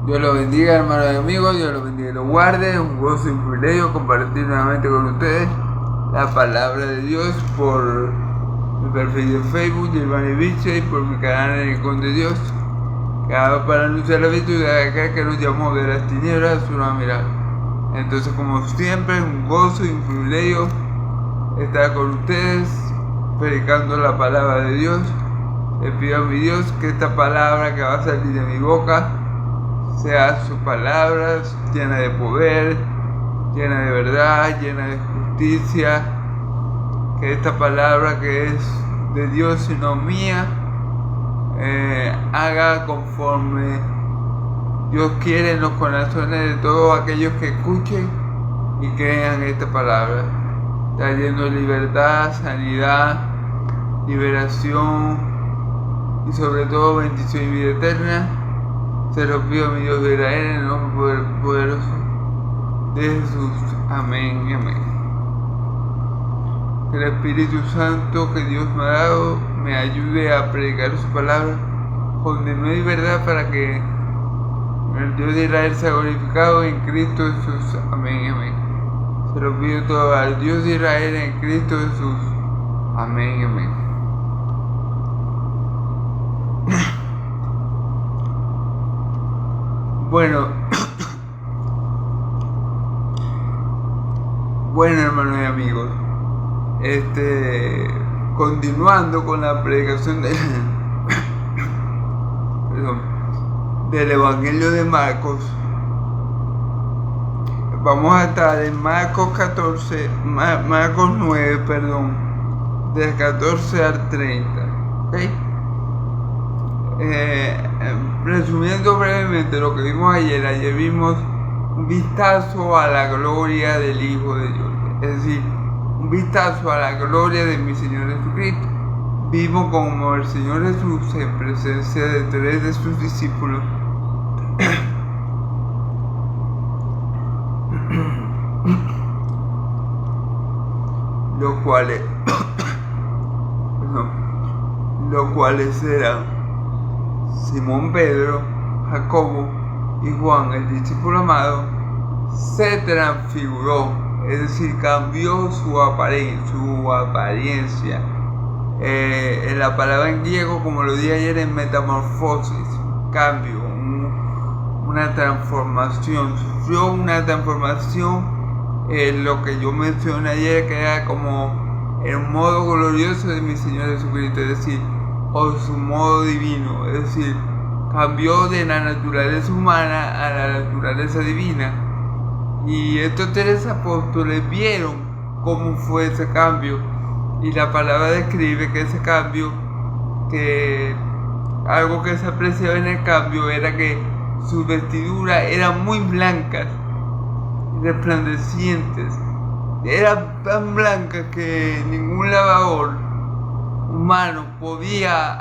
Dios los bendiga, hermanos y amigos. Dios los bendiga y los guarde. Un gozo y un privilegio compartir nuevamente con ustedes la palabra de Dios por mi perfil de Facebook, Giovanni Viche, y por mi canal en el Con de Dios, que hago para anunciar la virtud de aquel que nos llamó de las tinieblas a su nueva mirada. Entonces, como siempre, es un gozo y un privilegio estar con ustedes predicando la palabra de Dios. Le pido a mi Dios que esta palabra que va a salir de mi boca sea su palabra llena de poder, llena de verdad, llena de justicia. Que esta palabra que es de Dios y no mía haga conforme Dios quiere en los corazones de todos aquellos que escuchen y crean esta palabra, trayendo libertad, sanidad, liberación y sobre todo bendición y vida eterna. Se lo pido a mi Dios de Israel en el nombre poderoso de Jesús. Amén y amén. Que el Espíritu Santo que Dios me ha dado me ayude a predicar su palabra con denuedo y verdad, para que el Dios de Israel sea glorificado en Cristo Jesús. Amén y amén. Se lo pido todo al Dios de Israel en Cristo Jesús. Amén y amén. Bueno, hermanos y amigos, continuando con la predicación del Evangelio de Marcos, vamos a estar en Marcos 9, del 14 al 30, ¿okay? Resumiendo brevemente lo que vimos ayer vimos un vistazo a la gloria del Hijo de Dios, es decir, un vistazo a la gloria de mi Señor Jesucristo. Vimos como el Señor Jesús, en presencia de 3 de sus discípulos, los cuales eran Simón Pedro, Jacobo y Juan, el discípulo amado, se transfiguró, es decir, cambió su apariencia. En la palabra en griego, como lo dije ayer, es metamorfosis, cambio, una transformación. Sufrió una transformación, lo que yo mencioné ayer, que era como el modo glorioso de mi Señor Jesucristo, es decir, o su modo divino, es decir, cambió de la naturaleza humana a la naturaleza divina. Y estos 3 apóstoles vieron cómo fue ese cambio, y la palabra describe que ese cambio, que algo que se apreciaba en el cambio era que sus vestiduras eran muy blancas, resplandecientes, eran tan blancas que ningún lavador humano podía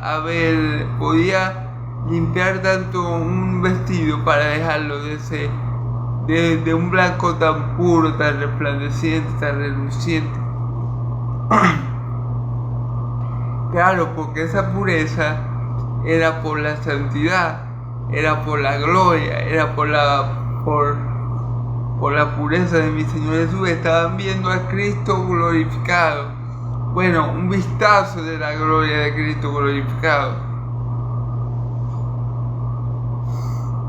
limpiar tanto un vestido para dejarlo de un blanco tan puro, tan resplandeciente, tan reluciente. Claro, porque esa pureza era por la santidad, era por la gloria, era por la pureza de mi Señor Jesús. Estaban viendo a Cristo glorificado. Bueno, un vistazo de la gloria de Cristo glorificado.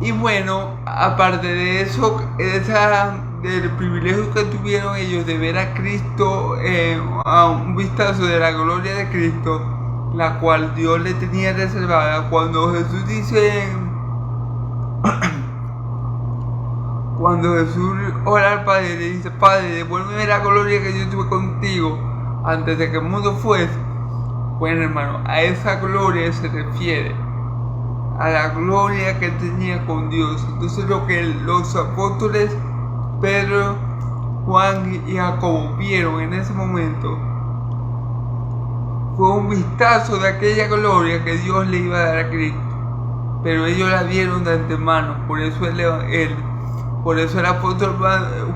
Y bueno, aparte de eso, del privilegio que tuvieron ellos de ver a Cristo, a un vistazo de la gloria de Cristo, la cual Dios le tenía reservada, cuando Jesús dice, cuando Jesús ora al Padre, le dice: Padre, devuélveme la gloria que yo tuve contigo antes de que el mundo fuese. Bueno, hermano, a esa gloria se refiere, a la gloria que tenía con Dios. Entonces, lo que los apóstoles Pedro, Juan y Jacobo vieron en ese momento fue un vistazo de aquella gloria que Dios le iba a dar a Cristo, pero ellos la vieron de antemano. Por eso el apóstol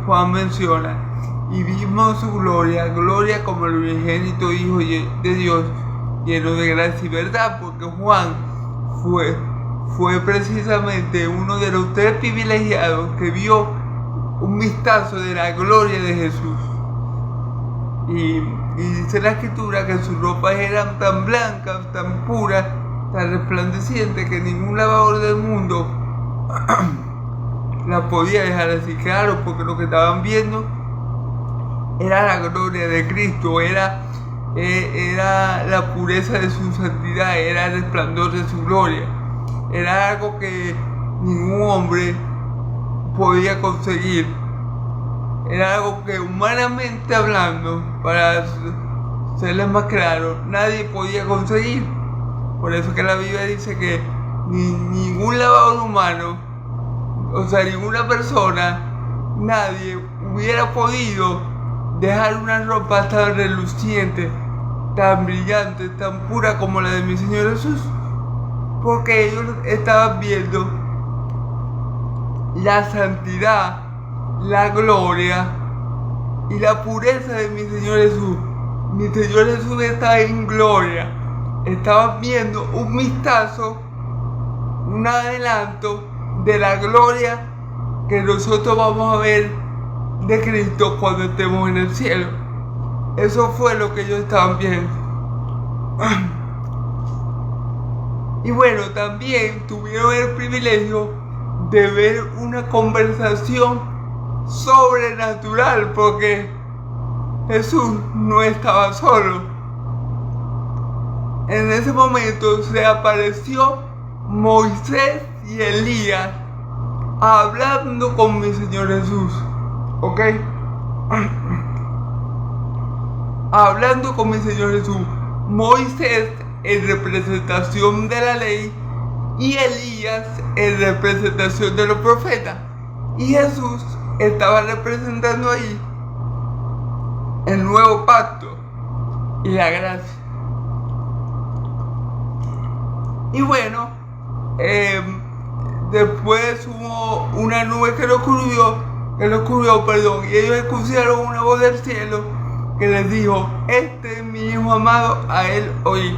Juan menciona: y vimos su gloria como el unigénito Hijo de Dios, lleno de gracia y verdad, porque Juan fue precisamente uno de los 3 privilegiados que vio un vistazo de la gloria de Jesús. Y dice la escritura que sus ropas eran tan blancas, tan puras, tan resplandecientes que ningún lavador del mundo la podía dejar así. Claro, porque lo que estaban viendo era la gloria de Cristo, era la pureza de su santidad, era el resplandor de su gloria. Era algo que ningún hombre podía conseguir. Era algo que, humanamente hablando, para serles más claro, nadie podía conseguir. Por eso que la Biblia dice que ningún lavador humano, o sea, ninguna persona, nadie hubiera podido dejar una ropa tan reluciente, tan brillante, tan pura como la de mi Señor Jesús. Porque ellos estaban viendo la santidad, la gloria y la pureza de mi Señor Jesús. Mi Señor Jesús está en gloria. Estaban viendo un vistazo, un adelanto de la gloria que nosotros vamos a ver de Cristo cuando estemos en el cielo. Eso fue lo que ellos estaban viendo. Y bueno, también tuvieron el privilegio de ver una conversación sobrenatural, porque Jesús no estaba solo. En ese momento se apareció Moisés y Elías hablando con mi Señor Jesús, ¿ok? Hablando con mi Señor Jesús. Moisés en representación de la ley y Elías en representación de los profetas. Y Jesús estaba representando ahí el nuevo pacto y la gracia. Y bueno, después hubo una nube que lo cubrió, y ellos escucharon una voz del cielo que les dijo: este es mi hijo amado, a él oí.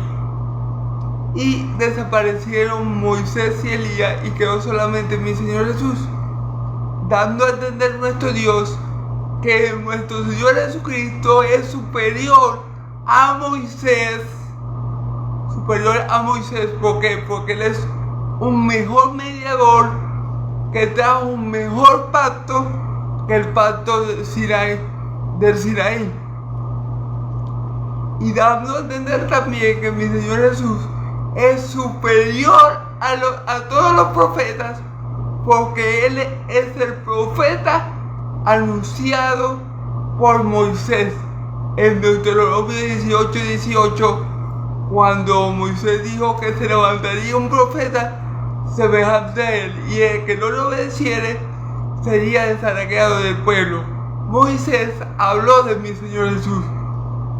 Y desaparecieron Moisés y Elías y quedó solamente mi Señor Jesús, dando a entender nuestro Dios que nuestro Señor Jesucristo es superior a Moisés. ¿Por qué? Porque Él es un mejor mediador, que trajo un mejor pacto que el pacto del Sinaí. Y dando a entender también que mi Señor Jesús es superior a todos los profetas, porque Él es el profeta anunciado por Moisés. En Deuteronomio 18:18, cuando Moisés dijo que se levantaría un profeta semejante a él, y el que no lo obedeciere sería desagraciado del pueblo. Moisés habló de mi Señor Jesús.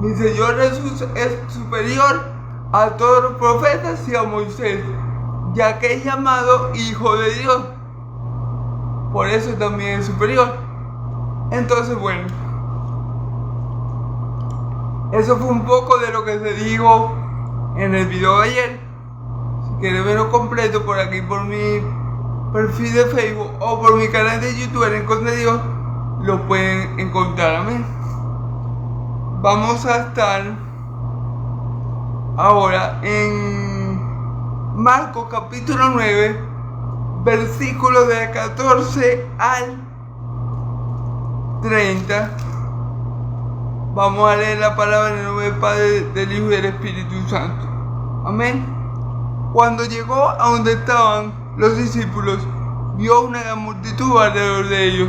Mi Señor Jesús es superior a todos los profetas y a Moisés, ya que es llamado Hijo de Dios. Por eso también es superior. Entonces, bueno, eso fue un poco de lo que se dijo en el video de ayer. Si quieren verlo completo, por aquí, por mi perfil de Facebook o por mi canal de YouTube en Rincón de Dios, lo pueden encontrar. Amén. Vamos a estar ahora en Marcos capítulo 9, versículos de 14 al 30. Vamos a leer la palabra en el nombre del Padre, del Hijo y del Espíritu Santo. Amén. Cuando llegó a donde estaban los discípulos, vio una gran multitud alrededor de ellos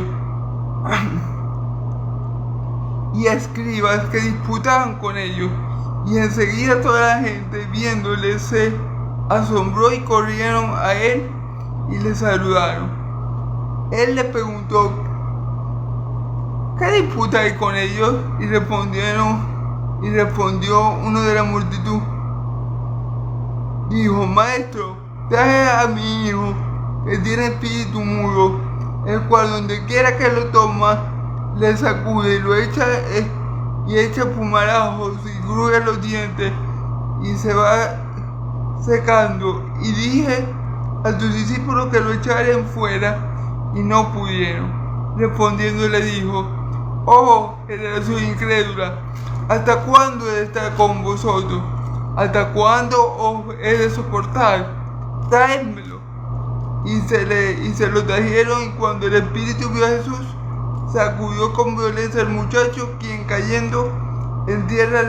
y escribas que disputaban con ellos. Y enseguida toda la gente, viéndole, se asombró y corrieron a él y le saludaron. Él les preguntó: ¿qué disputáis con ellos? Y respondió uno de la multitud. Dijo: Maestro, traje a mi hijo, que tiene espíritu mudo, el cual donde quiera que lo toma, le sacude y lo echa pumarajos y cruje los dientes y se va secando. Y dije a sus discípulos que lo echaran fuera y no pudieron. Respondiendo le dijo: oh, generación incrédula, ¿hasta cuándo he de estar con vosotros? ¿Hasta cuándo os he de soportar? Traédmelo. Y se lo trajeron, y cuando el espíritu vio a Jesús, sacudió con violencia al muchacho, quien cayendo en tierra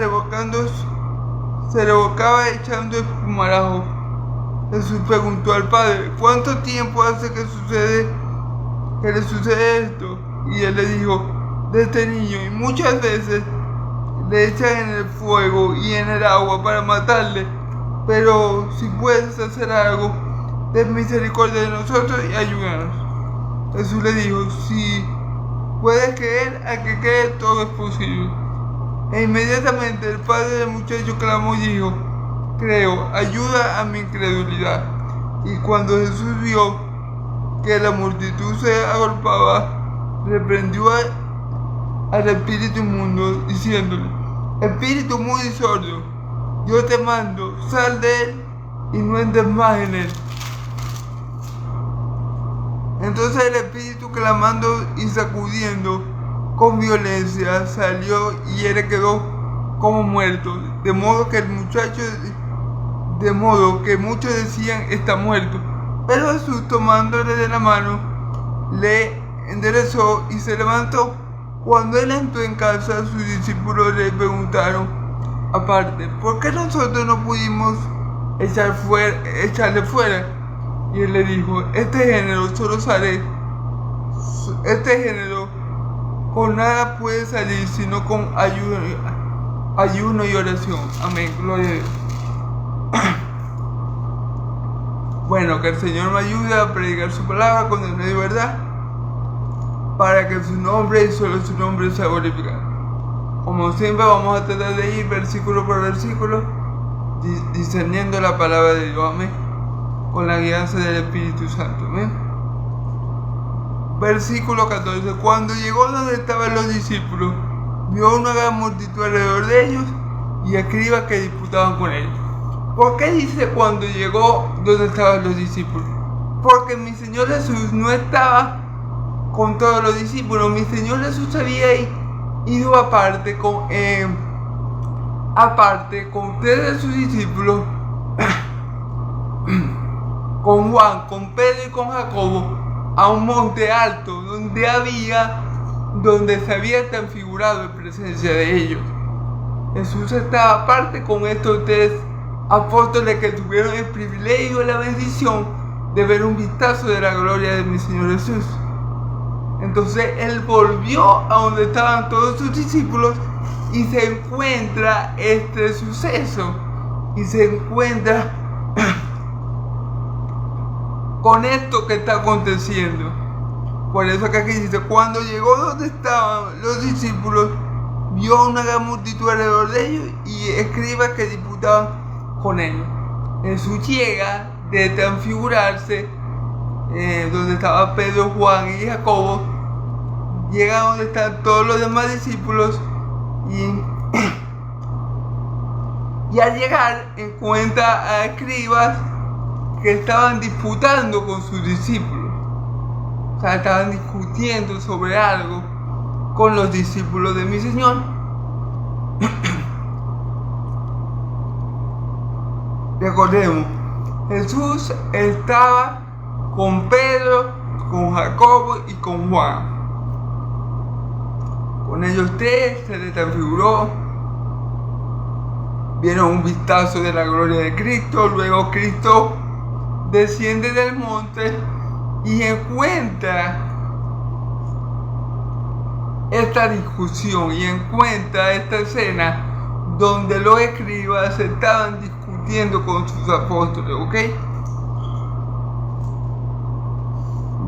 se revocaba echando espumarajo. Jesús preguntó al padre: ¿cuánto tiempo hace que le sucede esto? Y él le dijo: de este niño, y muchas veces le echan en el fuego y en el agua para matarle, pero si puedes hacer algo, ten misericordia de nosotros y ayúdanos. Jesús le dijo: si puedes creer, a que cree todo es posible. E inmediatamente el padre del muchacho clamó y dijo: creo, ayuda a mi incredulidad. Y cuando Jesús vio que la multitud se agolpaba, reprendió al espíritu inmundo, diciéndole: espíritu mudo y sordo, yo te mando, sal de él y no entres más en él. Entonces el espíritu, clamando y sacudiendo con violencia, salió y él quedó como muerto, de modo que muchos decían: está muerto. Pero Jesús, tomándole de la mano, le enderezó y se levantó. Cuando él entró en casa, sus discípulos le preguntaron aparte: ¿por qué nosotros no pudimos echarle fuera? Y él le dijo: este género con nada puede salir sino con ayuno y oración. Amén, gloria a Dios. Bueno, que el Señor me ayude a predicar su palabra con el medio de verdad, para que su nombre y solo su nombre sea glorificado. Como siempre, vamos a tratar de ir versículo por versículo, discerniendo la palabra de Dios, amén, con la guianza del Espíritu Santo, amén. Versículo 14. Cuando llegó donde estaban los discípulos, vio una gran multitud alrededor de ellos y escribas que disputaban con ellos. ¿Por qué dice cuando llegó donde estaban los discípulos? Porque mi Señor Jesús no estaba con todos los discípulos. Mi Señor Jesús había ido aparte con tres de sus discípulos, con Juan, con Pedro y con Jacobo, a un monte alto donde se había transfigurado en presencia de ellos. Jesús estaba aparte con estos tres apóstoles que tuvieron el privilegio y la bendición de ver un vistazo de la gloria de mi Señor Jesús. Entonces él volvió a donde estaban todos sus discípulos y se encuentra este suceso, y se encuentra con esto que está aconteciendo. Por eso acá aquí dice: cuando llegó donde estaban los discípulos, vio una gran multitud alrededor de ellos y escribas que disputaban con ellos. Jesús llega de transfigurarse donde estaban Pedro, Juan y Jacobo, llega donde están todos los demás discípulos y al llegar encuentra a escribas que estaban disputando con sus discípulos. O sea, estaban discutiendo sobre algo con los discípulos de mi Señor. Recordemos, Jesús estaba con Pedro, con Jacobo y con Juan. Con ellos tres se les transfiguró, vieron un vistazo de la gloria de Cristo. Luego Cristo desciende del monte y encuentra esta discusión y encuentra esta escena donde los escribas estaban discutiendo con sus apóstoles, ¿ok?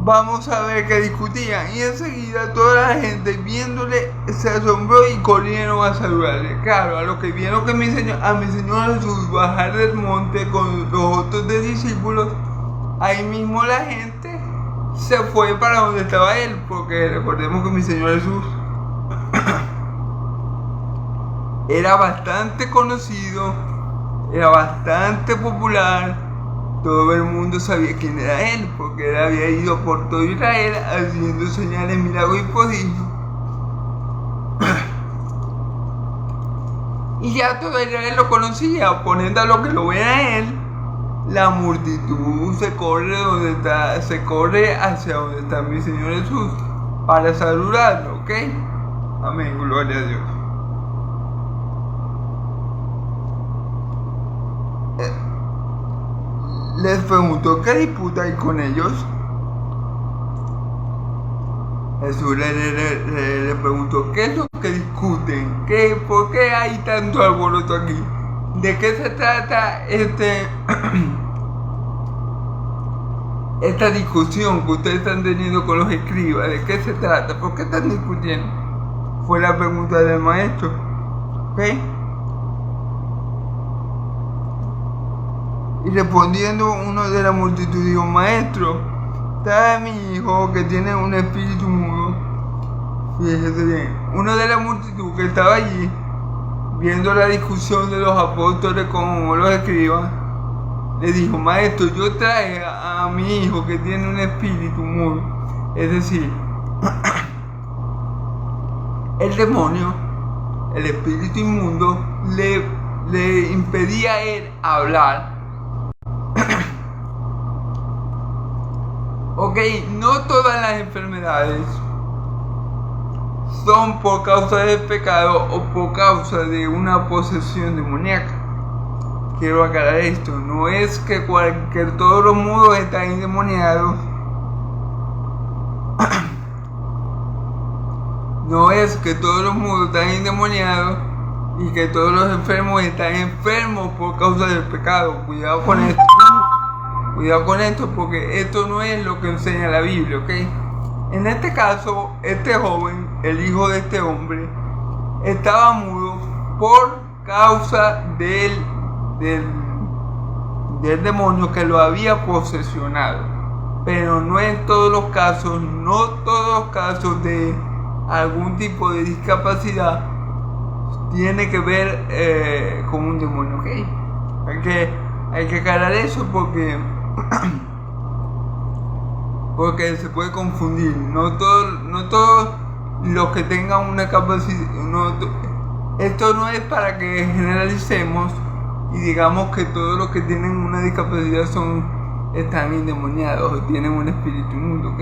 Vamos a ver qué discutían. Y enseguida toda la gente viéndole se asombró y corrieron a saludarle. Claro, a los que vieron que a mi Señor Jesús bajar del monte con los otros discípulos, ahí mismo la gente se fue para donde estaba él, porque recordemos que mi Señor Jesús era bastante conocido, era bastante popular, todo el mundo sabía quién era él, porque él había ido por todo Israel haciendo señales, milagros y prodigios. Y ya todo Israel lo conocía, poniendo a lo que lo vea a él, la multitud se corre hacia donde está mi Señor Jesús para saludarlo, ¿ok? Amén, gloria a Dios. Les preguntó, ¿qué disputáis con ellos? Jesús le preguntó, ¿qué es lo que discuten? ¿Por qué hay tanto alboroto aquí? ¿De qué se trata esta discusión que ustedes están teniendo con los escribas? ¿De qué se trata? ¿Por qué están discutiendo? Fue la pregunta del maestro. ¿Ok? Y respondiendo uno de la multitud dijo, maestro, trae a mi hijo que tiene un espíritu mudo. Fíjese bien, uno de la multitud que estaba allí, viendo la discusión de los apóstoles con los escribas, le dijo, maestro, yo traje a mi hijo que tiene un espíritu mudo. Es decir, el demonio, el espíritu inmundo, le impedía a él hablar. Ok, no todas las enfermedades son por causa del pecado o por causa de una posesión demoníaca. Quiero aclarar esto, no es que todos los mudos están endemoniados. No es que todos los mudos están endemoniados y que todos los enfermos están enfermos por causa del pecado. Cuidado con esto. Cuidado con esto porque esto no es lo que enseña la Biblia, ¿ok? En este caso, este joven, el hijo de este hombre, estaba mudo por causa del demonio que lo había posesionado. Pero no en todos los casos, no todos los casos de algún tipo de discapacidad tiene que ver con un demonio, ¿ok? Hay que aclarar eso porque se puede confundir. No todos los que tengan una capacidad, esto no es para que generalicemos y digamos que todos los que tienen una discapacidad están endemoniados o tienen un espíritu inmundo, ¿ok?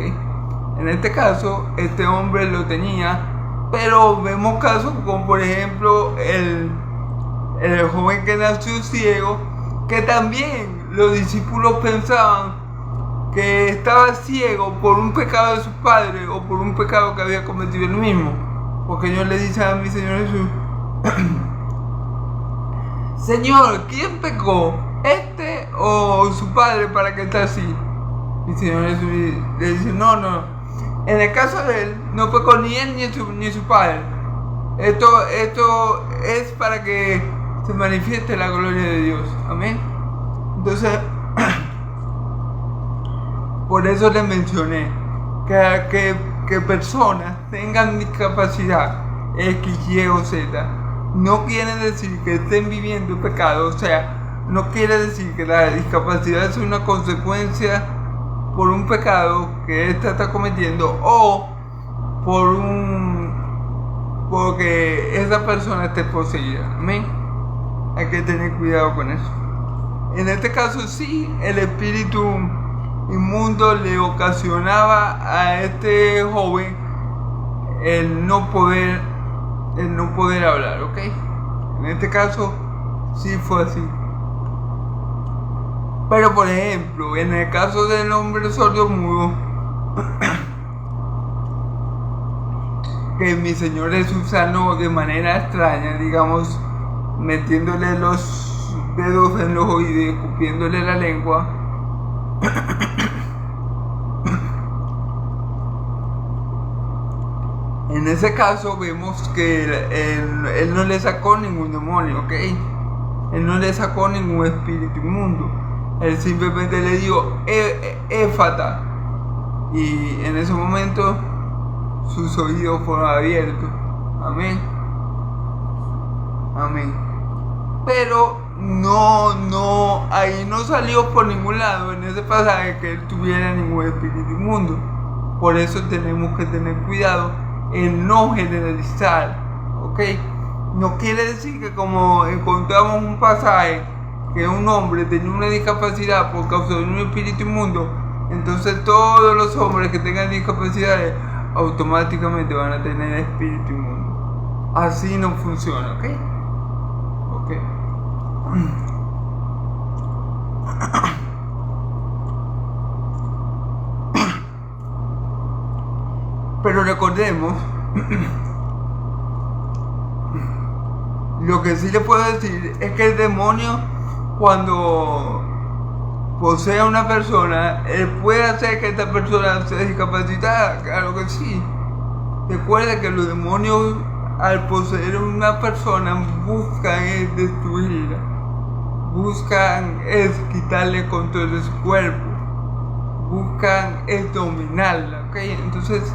En este caso, este hombre lo tenía, pero vemos casos como por ejemplo el joven que nació ciego, que también los discípulos pensaban que estaba ciego por un pecado de sus padres o por un pecado que había cometido él mismo. Porque ellos le dicen a mi Señor Jesús, Señor, ¿quién pecó? ¿Este o su padre para que esté así? Mi Señor Jesús le dice, no. En el caso de él, no pecó ni él ni su padre. Esto es para que se manifieste la gloria de Dios. Amén. Entonces, por eso les mencioné que personas tengan discapacidad X, Y o Z no quiere decir que estén viviendo pecado. O sea, no quiere decir que la discapacidad es una consecuencia por un pecado que ésta está cometiendo o porque esa persona esté poseída. Amén. Hay que tener cuidado con eso. En este caso sí, el espíritu inmundo le ocasionaba a este joven el no poder hablar, ¿ok? En este caso sí fue así. Pero por ejemplo, en el caso del hombre sordo mudo, que mi Señor Jesús sanó de manera extraña, digamos, metiéndole los dedos en los oídos y escupiéndole la lengua. En ese caso vemos que él no le sacó ningún demonio, ¿ok? Él no le sacó ningún espíritu inmundo. Él simplemente le dijo éfata, y en ese momento sus oídos fueron abiertos. Amén. Amén. Pero ahí no salió por ningún lado en ese pasaje que él tuviera ningún espíritu inmundo. Por eso tenemos que tener cuidado en no generalizar, ¿ok? No quiere decir que como encontramos un pasaje que un hombre tenía una discapacidad por causa de un espíritu inmundo, entonces todos los hombres que tengan discapacidades automáticamente van a tener espíritu inmundo. Así no funciona, ¿ok? Ok. Pero recordemos, lo que sí le puedo decir es que el demonio, cuando posee a una persona, él puede hacer que esta persona sea discapacitada, claro que sí. Recuerda que los demonios, al poseer a una persona, buscan es destruirla, buscan es quitarle el control de su cuerpo, buscan es dominarla, ¿ok? Entonces,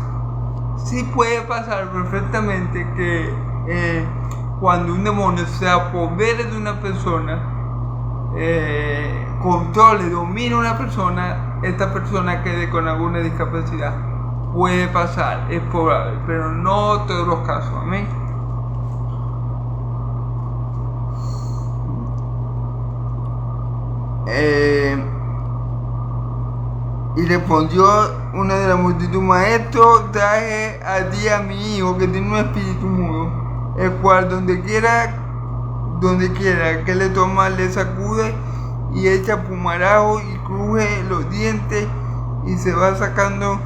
sí puede pasar perfectamente que cuando un demonio se apodere de una persona, controle, domine a una persona, esta persona quede con alguna discapacidad. Puede pasar, es probable, pero no todos los casos, amén. Y respondió una de la multitud: maestro, traje a ti a mi hijo que tiene un espíritu mudo, el cual donde quiera que le toma, le sacude y echa pumarajo y cruje los dientes y se va sacando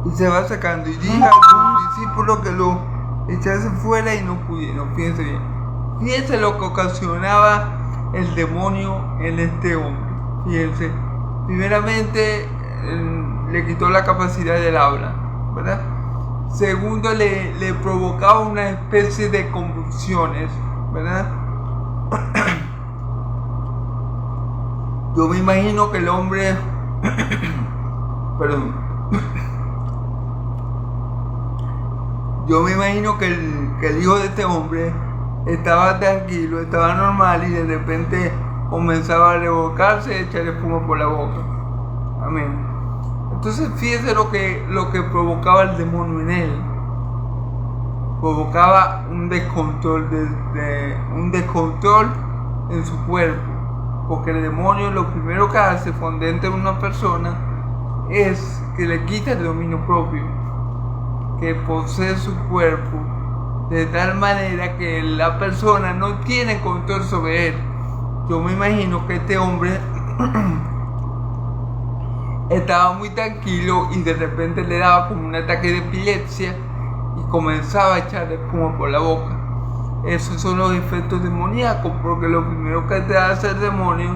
y dijo a sus discípulos que lo echase fuera y no pudieron. Fíjense lo que ocasionaba el demonio en este hombre. Fíjense, primeramente le quitó la capacidad del habla, ¿verdad? Segundo, le provocaba una especie de convulsiones, ¿verdad? Yo me imagino que el hombre perdón, yo me imagino que el hijo de este hombre estaba tranquilo, estaba normal, y de repente comenzaba a revolcarse y echar espuma por la boca. Amén. Entonces fíjese lo que provocaba el demonio en él. Provocaba un descontrol en su cuerpo. Porque el demonio lo primero que hace cuando entra en una persona es que le quita el dominio propio, que posee su cuerpo de tal manera que la persona no tiene control sobre él. Yo me imagino que este hombre estaba muy tranquilo y de repente le daba como un ataque de epilepsia y comenzaba a echar espuma por la boca. Esos son los efectos demoníacos, porque lo primero que te hace el demonio,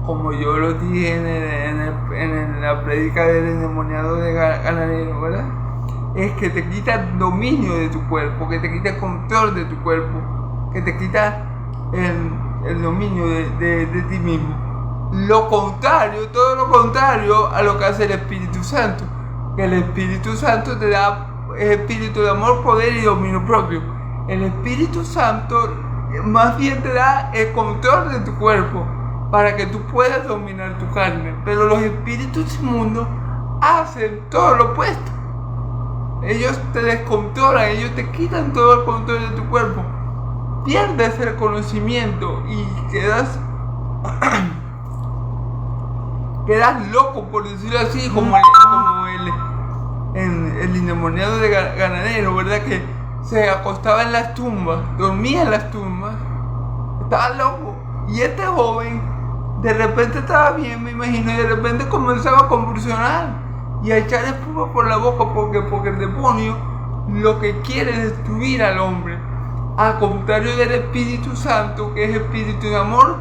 como yo lo dije en la prédica del endemoniado de Ganadero, ¿verdad?, es que te quita el dominio de tu cuerpo, que te quita el control de tu cuerpo, que te quita el dominio de ti mismo. Todo lo contrario a lo que hace el Espíritu Santo, que el Espíritu Santo te da espíritu de amor, poder y dominio propio. El Espíritu Santo más bien te da el control de tu cuerpo para que tú puedas dominar tu carne, pero los espíritus inmundos hacen todo lo opuesto. Ellos te descontrolan, ellos te quitan todo el control de tu cuerpo, pierdes el conocimiento y quedas loco, por decirlo así, como el endemoniado de Ganadero, ¿verdad?, que se acostaba en las tumbas, dormía en las tumbas, estaba loco. Y este joven de repente estaba bien, me imagino, y de repente comenzaba a convulsionar y a echar espuma por la boca, porque el demonio lo que quiere es destruir al hombre, al contrario del Espíritu Santo, que es espíritu de amor,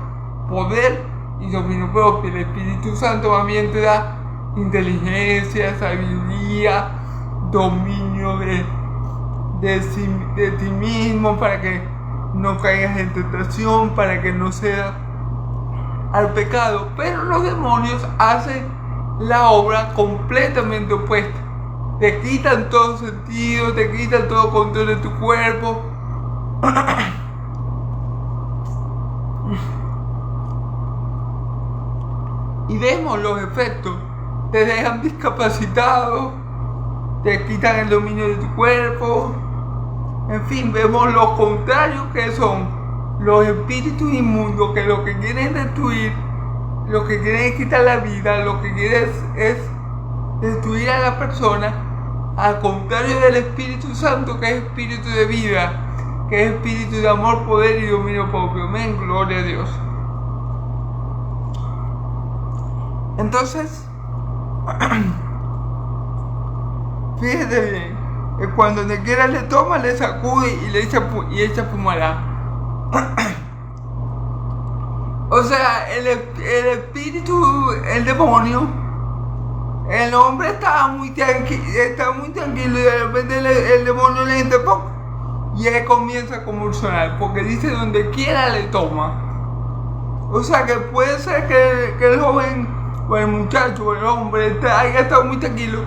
poder y dominio propio. El Espíritu Santo también te da inteligencia, sabiduría, dominio de ti mismo, para que no caigas en tentación, para que no cedas al pecado. Pero los demonios hacen la obra completamente opuesta. Te quitan todo sentido, te quitan todo control de tu cuerpo, Y vemos los efectos. Te dejan discapacitado, te quitan el dominio de tu cuerpo. En fin, vemos lo contrario que son los espíritus inmundos, que lo que quieren destruir, lo que quieren es quitar la vida, lo que quieren es destruir a la persona, al contrario del Espíritu Santo, que es espíritu de vida, que es espíritu de amor, poder y dominio propio. Amén, gloria a Dios. Entonces, fíjate bien, que cuando le quiera le toma, le sacude y le echa pumará. O sea, el espíritu, el demonio, el hombre está muy tranquilo y de repente el demonio le entra y él comienza a convulsionar, porque dice donde quiera le toma. O sea que puede ser que el joven o el muchacho o el hombre haya estado muy tranquilo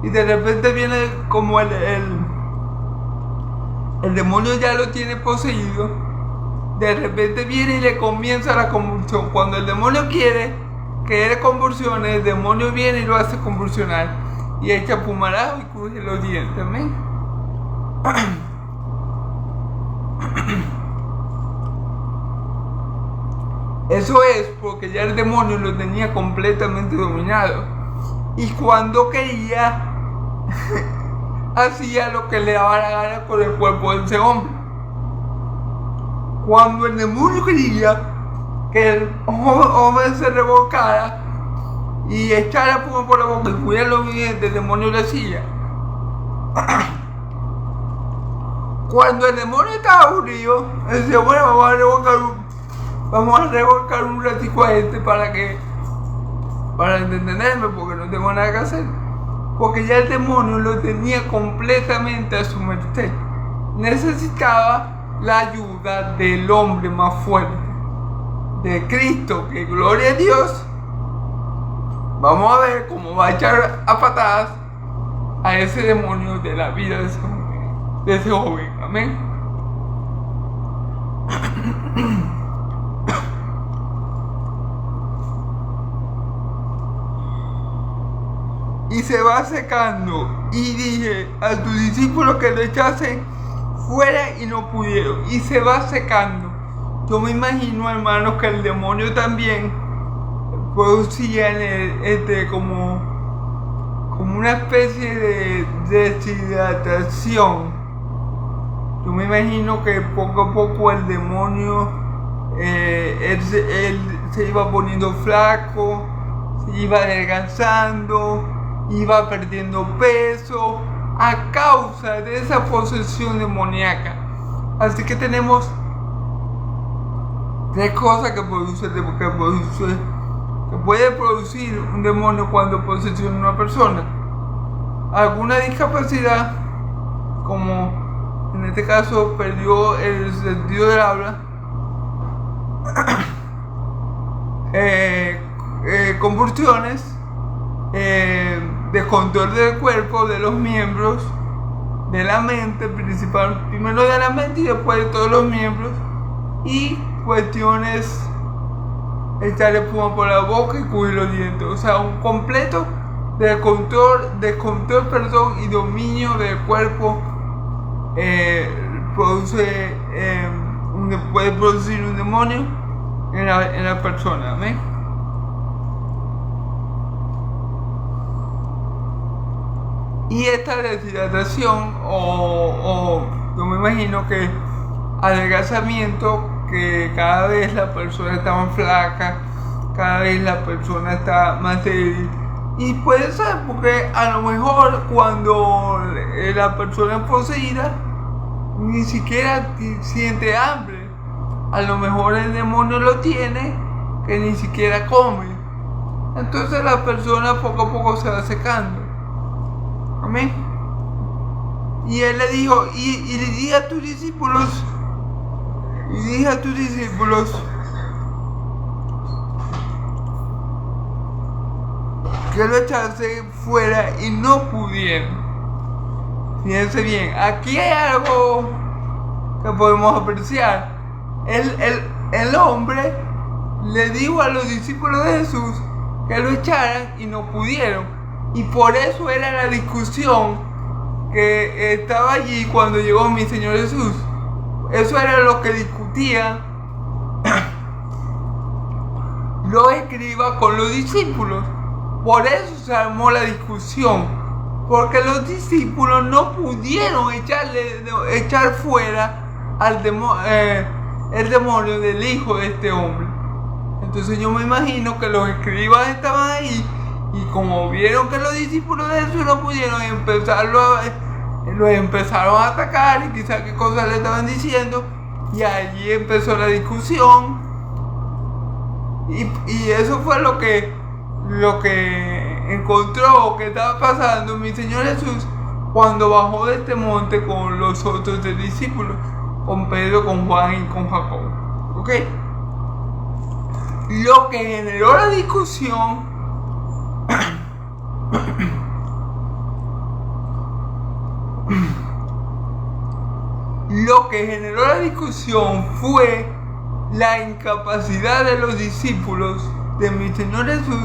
y de repente viene como el demonio ya lo tiene poseído. De repente viene y le comienza la convulsión. Cuando el demonio quiere que él convulsione, el demonio viene y lo hace convulsionar y echa pumarajo y cruje los dientes. Amén. Eso es porque ya el demonio lo tenía completamente dominado. Y cuando quería, hacía lo que le daba la gana con el cuerpo de ese hombre. Cuando el demonio quería que el hombre se revolcara y echara puma por la boca y pudiera los dientes, el demonio lo hacía. Cuando el demonio estaba aburrido, él decía, bueno, vamos a revolcar un ratico a este para entenderme, porque no tengo nada que hacer. Porque ya el demonio lo tenía completamente a su merced. Necesitaba la ayuda del hombre más fuerte, de Cristo, que gloria a Dios. Vamos a ver cómo va a echar a patadas a ese demonio de la vida de ese joven. Amén. Y se va secando. Y dije a tus discípulos que lo echasen fuera y no pudieron. Y se va secando. Yo me imagino, hermanos, que el demonio también producía en él como una especie de deshidratación. Yo me imagino que poco a poco el demonio él se iba poniendo flaco, se iba adelgazando, iba perdiendo peso a causa de esa posesión demoníaca. Así que tenemos tres cosas que puede producir un demonio cuando posesiona a una persona. Alguna discapacidad, como en este caso perdió el sentido del habla, convulsiones, descontrol del cuerpo, de los miembros, de la mente, primero de la mente y después de todos los miembros, y cuestiones, echar espuma por la boca y cubrir los dientes. O sea, un completo descontrol y dominio del cuerpo puede producir un demonio en la persona. ¿Amén? Y esta deshidratación o yo me imagino que adelgazamiento, que cada vez la persona está más flaca, cada vez la persona está más débil. Y puede ser porque a lo mejor cuando la persona es poseída ni siquiera siente hambre. A lo mejor el demonio lo tiene que ni siquiera come. Entonces la persona poco a poco se va secando. Amén. Y él le dijo, y le dije a tus discípulos, que lo echase fuera y no pudieron. Fíjense bien, aquí hay algo que podemos apreciar. El hombre le dijo a los discípulos de Jesús que lo echaran y no pudieron. Y por eso era la discusión que estaba allí cuando llegó mi Señor Jesús. Eso era lo que discutían los escribas con los discípulos. Por eso se armó la discusión, porque los discípulos no pudieron echar fuera el demonio del hijo de este hombre. Entonces yo me imagino que los escribas estaban ahí y como vieron que los discípulos de Jesús no pudieron, los empezaron a atacar y quizás qué cosas le estaban diciendo, y allí empezó la discusión. Y eso fue lo que encontró que estaba pasando mi Señor Jesús cuando bajó de este monte con los otros discípulos, con Pedro, con Juan y con Jacobo. ¿Ok? Lo que generó la discusión fue la incapacidad de los discípulos de mi Señor Jesús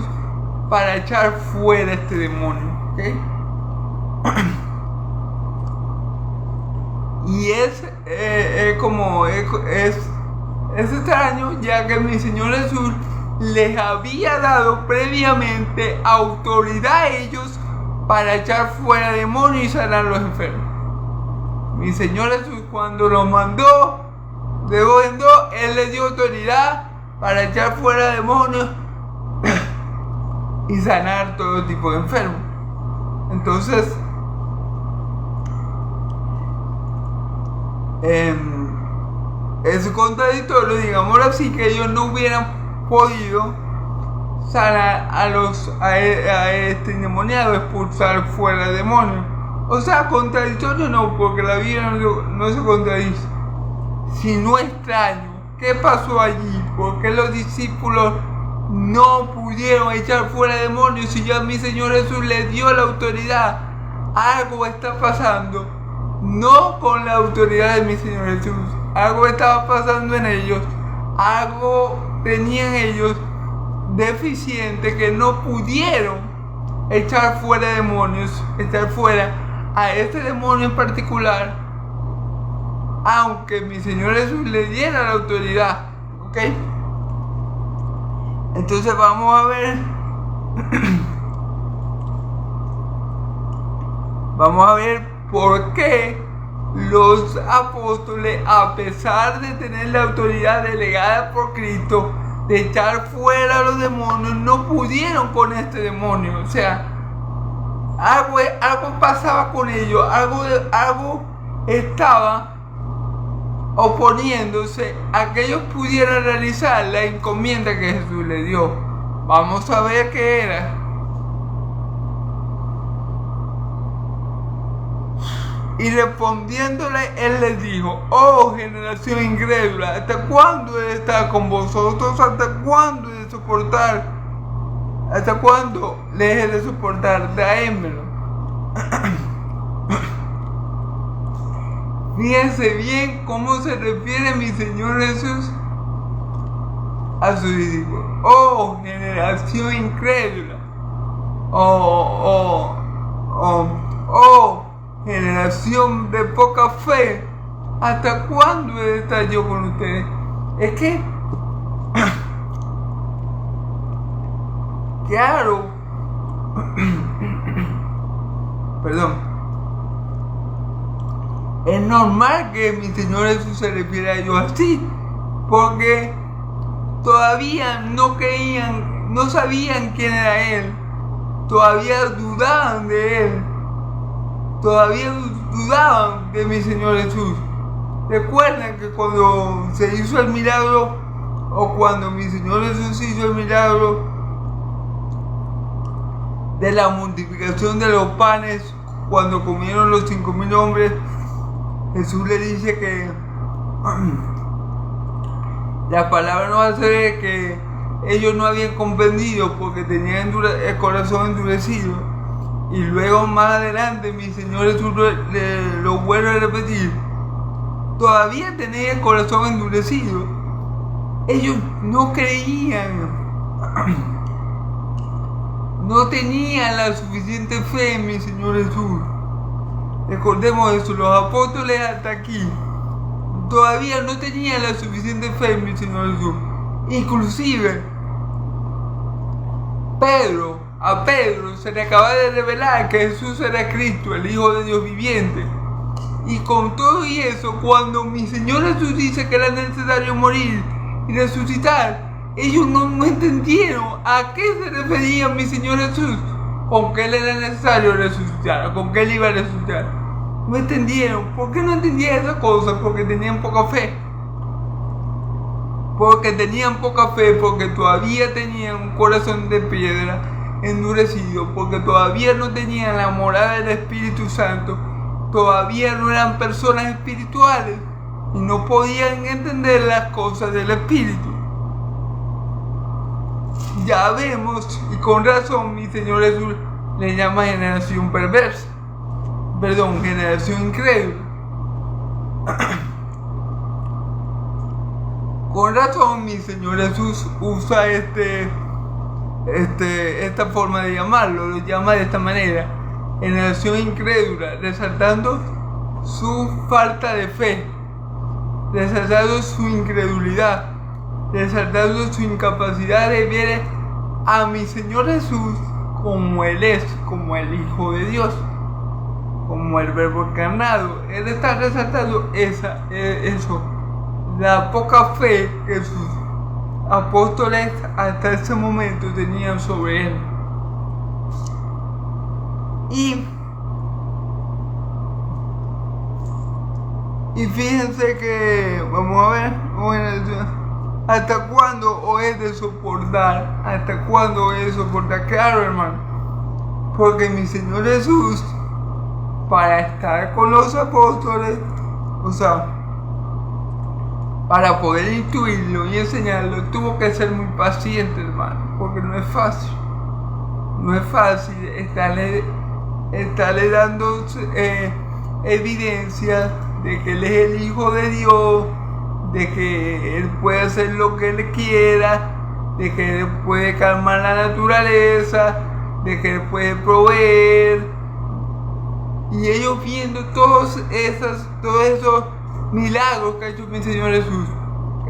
para echar fuera este demonio. ¿Okay? Y es extraño, ya que mi Señor Jesús les había dado previamente autoridad a ellos para echar fuera demonios y sanar a los enfermos. Mi Señor Jesús, cuando los mandó de dos en dos, Él les dio autoridad para echar fuera demonios y sanar todo tipo de enfermos. Entonces, es contradictorio, digámoslo así, que ellos no hubieran podido sanar a este endemoniado, expulsar fuera demonios. O sea, contradictorio no, porque la Biblia no se contradice, sino extraño. ¿Qué pasó allí? ¿Por qué los discípulos no pudieron echar fuera demonios si ya mi Señor Jesús les dio la autoridad? Algo está pasando, no con la autoridad de mi Señor Jesús. Algo estaba pasando en ellos, algo tenían ellos deficiente, que no pudieron echar fuera demonios, echar fuera a este demonio en particular, aunque mi Señor Jesús le diera la autoridad. ¿Ok? Entonces vamos a ver por qué los apóstoles, a pesar de tener la autoridad delegada por Cristo de echar fuera a los demonios, no pudieron con este demonio. O sea, algo pasaba con ellos, algo estaba oponiéndose a que ellos pudieran realizar la encomienda que Jesús les dio. Vamos a ver qué era. Y respondiéndole, Él les dijo: oh generación incrédula, ¿hasta cuándo he de estar con vosotros? ¿Hasta cuándo he de soportar? ¿Hasta cuándo les he de soportar? Traémelo. Fíjense bien cómo se refiere mi Señor Jesús a sus discípulos. Oh generación incrédula. Oh generación de poca fe, ¿hasta cuándo he de estar yo con ustedes? Es que, claro, perdón, es normal que mi Señor Jesús se refiera a ellos así, porque todavía no creían, no sabían quién era Él, todavía dudaban de Él. Todavía dudaban de mi Señor Jesús. Recuerden que cuando se hizo el milagro, o cuando mi Señor Jesús hizo el milagro de la multiplicación de los panes, cuando comieron los 5,000 hombres, Jesús le dice que la palabra no va a ser que ellos no habían comprendido porque tenían el corazón endurecido. Y luego más adelante mi Señor Jesús lo vuelve a repetir: todavía tenían el corazón endurecido. Ellos no creían, no tenían la suficiente fe en mi Señor Jesús. Recordemos eso, los apóstoles hasta aquí todavía no tenían la suficiente fe en mi Señor Jesús. Inclusive a Pedro se le acaba de revelar que Jesús era Cristo, el Hijo de Dios viviente. Y con todo y eso, cuando mi Señor Jesús dice que era necesario morir y resucitar, ellos no entendieron a qué se refería mi Señor Jesús, con que Él era necesario resucitar, con que Él iba a resucitar. No entendieron. ¿Por qué no entendían esa cosa? Porque tenían poca fe. Porque todavía tenían un corazón de piedra endurecido, porque todavía no tenían la morada del Espíritu Santo, todavía no eran personas espirituales y no podían entender las cosas del Espíritu. Ya vemos, y con razón mi Señor Jesús le llama generación perversa, generación incrédula. Con razón mi Señor Jesús usa esta forma de llamarlo, lo llama de esta manera, generación incrédula, resaltando su falta de fe, resaltando su incredulidad, resaltando su incapacidad de ver a mi Señor Jesús como Él es, como el Hijo de Dios, como el Verbo encarnado. Él está resaltando eso, la poca fe que sus apóstoles hasta ese momento tenían sobre Él. Y fíjense que, vamos a ver, ¿hasta cuándo os he de soportar? ¿Hasta cuándo he de soportar? Claro, hermano, porque mi Señor Jesús, para estar con los apóstoles, para poder instruirlo y enseñarlo, tuvo que ser muy paciente, hermano, porque no es fácil. No es fácil estarle dando evidencia de que Él es el Hijo de Dios, de que Él puede hacer lo que Él quiera, de que Él puede calmar la naturaleza, de que Él puede proveer. Y ellos viendo todos esos milagros que ha hecho mi Señor Jesús,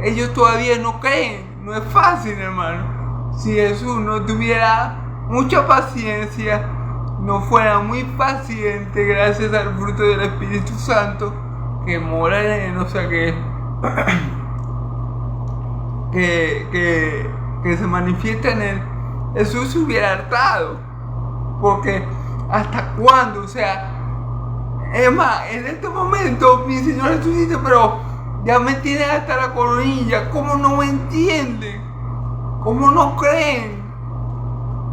ellos todavía no creen. No es fácil, hermano. Si Jesús no tuviera mucha paciencia, no fuera muy paciente gracias al fruto del Espíritu Santo que mora en Él, que se manifiesta en Él, Jesús se hubiera hartado. Porque ¿hasta cuándo? Es más, en este momento mi Señor Jesús dice, pero ya me tienen hasta la coronilla. ¿Cómo no me entienden? ¿Cómo no creen?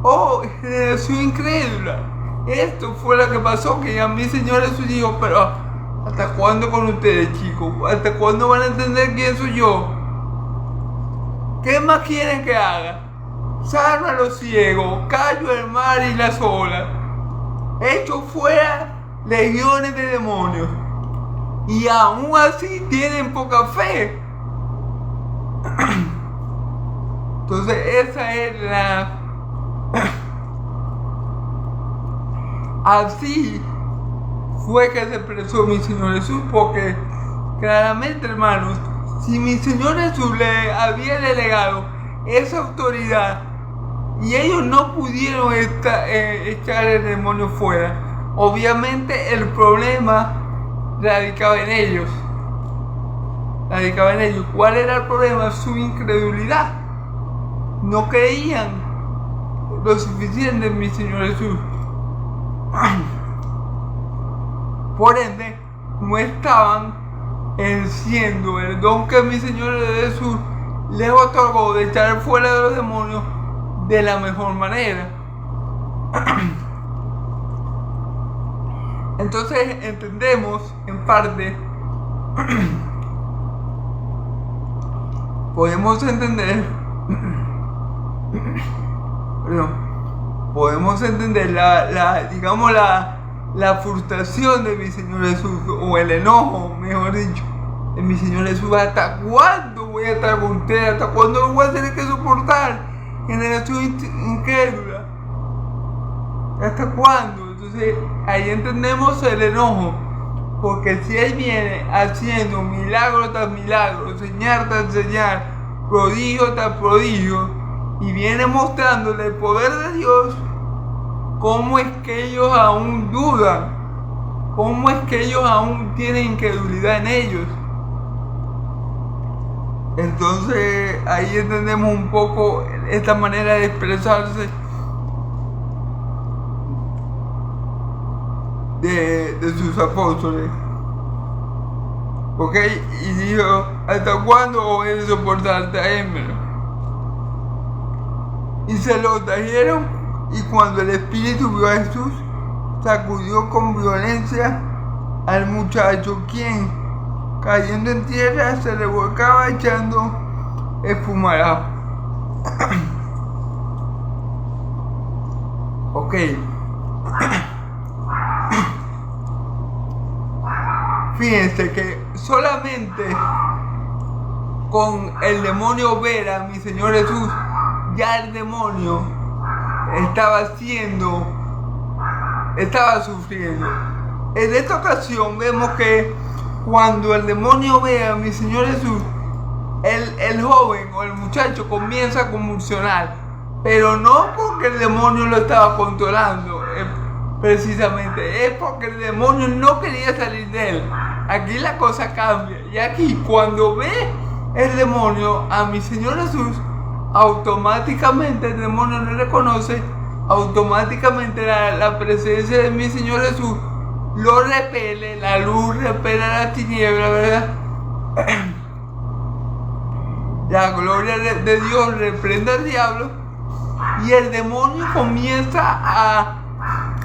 Oh, generación incrédula. Esto fue lo que pasó, que ya mi Señor Jesús dijo, pero ¿hasta cuándo con ustedes, chicos? ¿Hasta cuándo van a entender quién soy yo? ¿Qué más quieren que haga? Sano a los ciegos, callo el mar y las olas, echo fuera legiones de demonios, y aún así tienen poca fe. Entonces esa es así fue que se expresó mi Señor Jesús, porque claramente, hermanos, si mi Señor Jesús le había delegado esa autoridad y ellos no pudieron echar el demonio fuera, obviamente el problema radicaba en ellos. ¿Cuál era el problema? Su incredulidad. No creían lo suficiente en mi Señor Jesús. Por ende, no estaban enciendo el don que mi Señor Jesús les otorgó de echar fuera de los demonios de la mejor manera. Entonces entendemos en parte, podemos entender la frustración de mi Señor Jesús, o el enojo, mejor dicho, mi Señor Jesús, ¿hasta cuándo voy a estar con usted? ¿Hasta cuándo lo voy a tener que soportar? Generación incrédula. ¿Hasta cuándo? Entonces ahí entendemos el enojo. Porque si Él viene haciendo milagro tras milagro, señal tras señal, prodigio tras prodigio, y viene mostrándole el poder de Dios, ¿cómo es que ellos aún dudan? ¿Cómo es que ellos aún tienen incredulidad en ellos? Entonces ahí entendemos un poco esta manera de expresarse de sus apóstoles. Ok, y dijo, ¿hasta cuándo voy a soportar? Tráemelo. Y se lo trajeron, y cuando el Espíritu vio a Jesús, sacudió con violencia al muchacho, quien, cayendo en tierra, se revolcaba echando espumarajos. Ok. Fíjense que solamente con el demonio ver a mi Señor Jesús, ya el demonio estaba sufriendo. En esta ocasión vemos que cuando el demonio ve a mi Señor Jesús, el joven o el muchacho comienza a convulsionar, pero no porque el demonio lo estaba controlando, precisamente, es porque el demonio no quería salir de él. Aquí la cosa cambia, y aquí cuando ve el demonio a mi Señor Jesús, automáticamente el demonio le reconoce, automáticamente la presencia de mi Señor Jesús lo repele, la luz repele la tiniebla, ¿verdad? La gloria de Dios reprende al diablo, y el demonio comienza a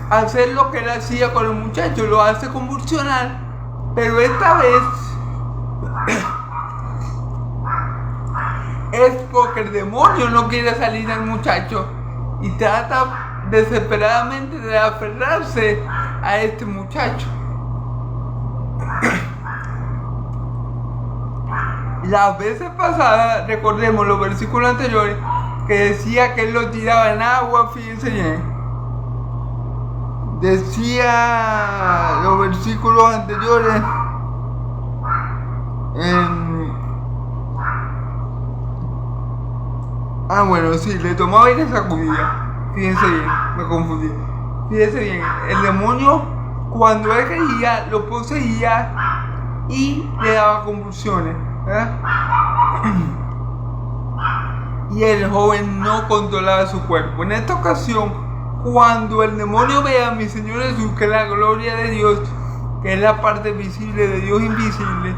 hacer lo que él hacía con el muchacho, lo hace convulsionar, pero esta vez es porque el demonio no quiere salir del muchacho y trata desesperadamente de aferrarse a este muchacho. Las veces pasadas, recordemos los versículos anteriores, que decía que él lo tiraba en agua, fíjense bien. Decía los versículos anteriores le tomaba y le sacudía. Fíjense bien, me confundí. Fíjense bien, el demonio cuando él quería lo poseía y le daba convulsiones, ¿verdad? Y el joven no controlaba su cuerpo. En esta ocasión, cuando el demonio ve a mi Señor Jesús, que es la gloria de Dios, que es la parte visible de Dios invisible,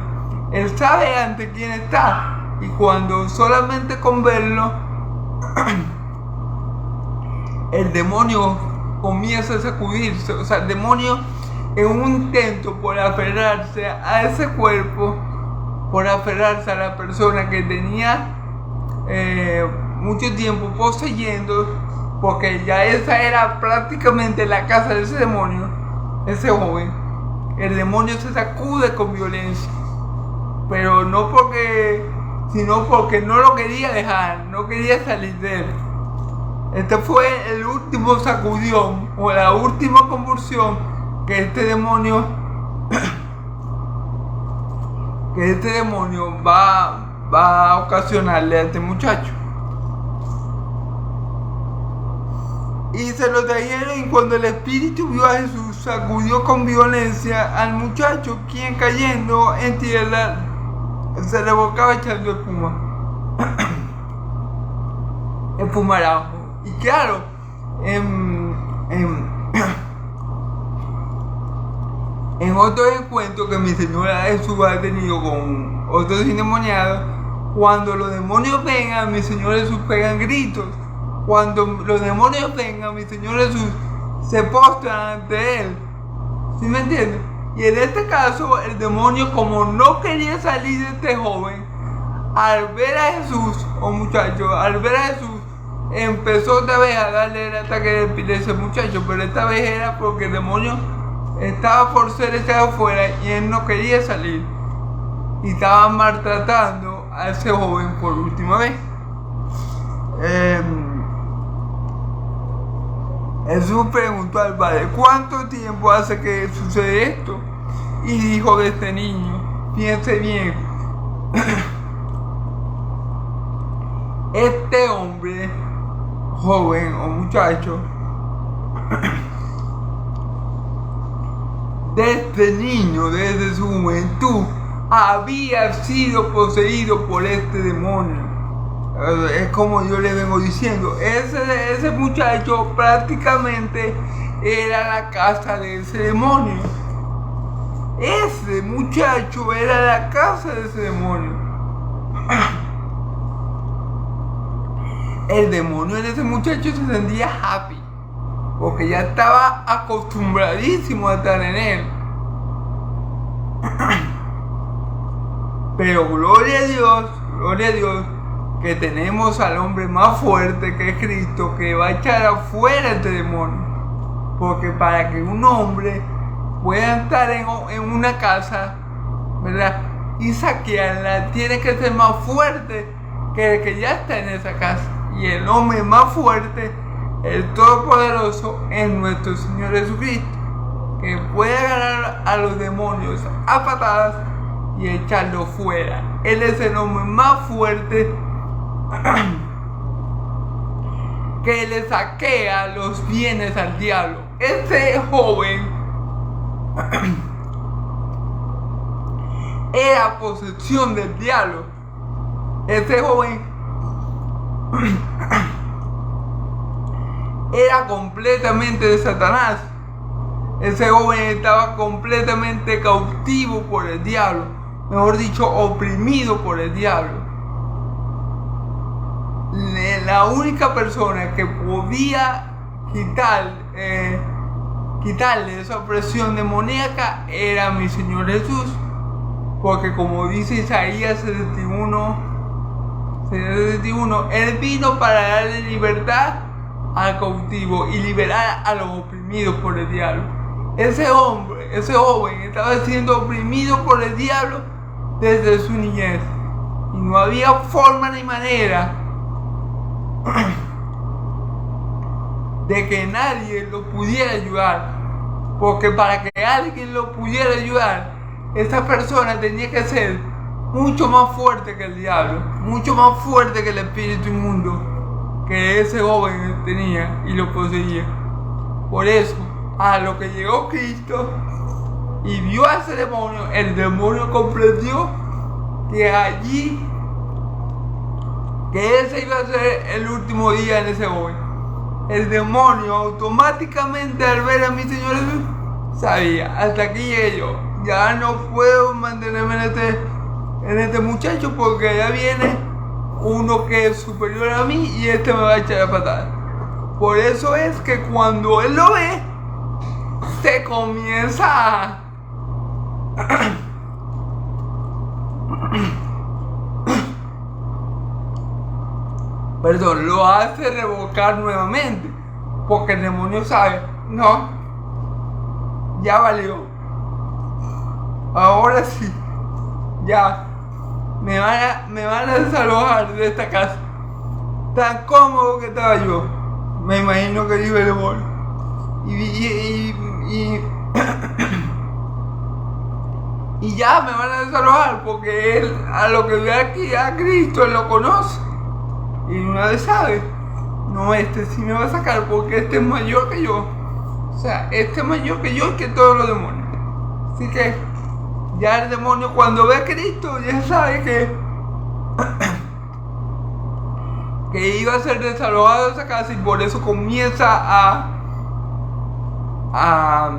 él sabe ante quién está. Y cuando solamente con verlo, el demonio comienza a sacudirse. O sea, el demonio, en un intento por aferrarse a ese cuerpo, por aferrarse a la persona que tenía mucho tiempo poseyendo, porque ya esa era prácticamente la casa de ese demonio, ese joven, el demonio se sacude con violencia, pero no sino porque no lo quería dejar, no quería salir de él. Este fue el último sacudión o la última convulsión que este demonio va a ocasionarle a este muchacho. Y se lo trajeron, y cuando el Espíritu vio a Jesús, sacudió con violencia al muchacho, quien cayendo en tierra se revolcaba echando espuma. Espumarajo. Y claro, en otros encuentros que mi Señora Jesús ha tenido con otros endemoniados, cuando los demonios vengan, mi Señor Jesús pegan gritos. Cuando los demonios vengan, mi Señor Jesús se postran ante Él. ¿Sí me entienden? Y en este caso, el demonio, como no quería salir de este joven, al ver a Jesús, al ver a Jesús, empezó otra vez a darle el ataque de epilepsia al muchacho, pero esta vez era porque el demonio estaba por ser echado afuera y él no quería salir. y estaban maltratando a ese joven por última vez. Jesús preguntó al padre: ¿cuánto tiempo hace que sucede esto? Y dijo de este niño: piense bien, este hombre, joven o muchacho, desde niño, desde su juventud, había sido poseído por este demonio. Es como yo le vengo diciendo, ese muchacho prácticamente era la casa de ese demonio. Ese muchacho era la casa de ese demonio. El demonio de ese muchacho se sentía happy, porque ya estaba acostumbradísimo a estar en él. Pero gloria a Dios, que tenemos al hombre más fuerte que es Cristo, que va a echar afuera este demonio. Porque para que un hombre pueda estar en una casa, ¿verdad?, y saquearla, tiene que ser más fuerte que el que ya está en esa casa. Y el hombre más fuerte, el Todopoderoso, es nuestro Señor Jesucristo, que puede agarrar a los demonios a patadas y echarlos fuera. Él es el hombre más fuerte que le saquea los bienes al diablo. Ese joven era posesión del diablo. Ese joven era completamente de Satanás. Ese joven estaba completamente cautivo por el diablo, mejor dicho, oprimido por el diablo. La única persona que podía quitarle esa opresión demoníaca era mi Señor Jesús, porque como dice Isaías 61, Él vino para darle libertad al cautivo y liberar a los oprimidos por el diablo. Ese joven estaba siendo oprimido por el diablo desde su niñez, y no había forma ni manera de que nadie lo pudiera ayudar, porque para que alguien lo pudiera ayudar, esa persona tenía que ser mucho más fuerte que el diablo, mucho más fuerte que el espíritu inmundo que ese joven tenía y lo poseía. Por eso, a lo que llegó Cristo y vio a ese demonio, el demonio comprendió que ese iba a ser el último día en ese joven. El demonio automáticamente, al ver a mi Señor Jesús, sabía: hasta aquí llegué yo, ya no puedo mantenerme en este muchacho, porque ya viene uno que es superior a mí y este me va a echar a patada. Por eso es que cuando él lo ve, se comienza a lo hace revocar nuevamente, porque el demonio sabe: no, ya valió, ahora sí, ya me van a desalojar de esta casa. Tan cómodo que estaba yo, me imagino que vive el demonio, y ya me van a desalojar, porque él, a lo que ve aquí a Cristo, él lo conoce. Y una vez sabe: no, este sí me va a sacar, porque este es mayor que yo. O sea, este es mayor que yo y que todos los demonios. Así que ya el demonio, cuando ve a Cristo, ya sabe que iba a ser desalojado de esa casa, y por eso comienza a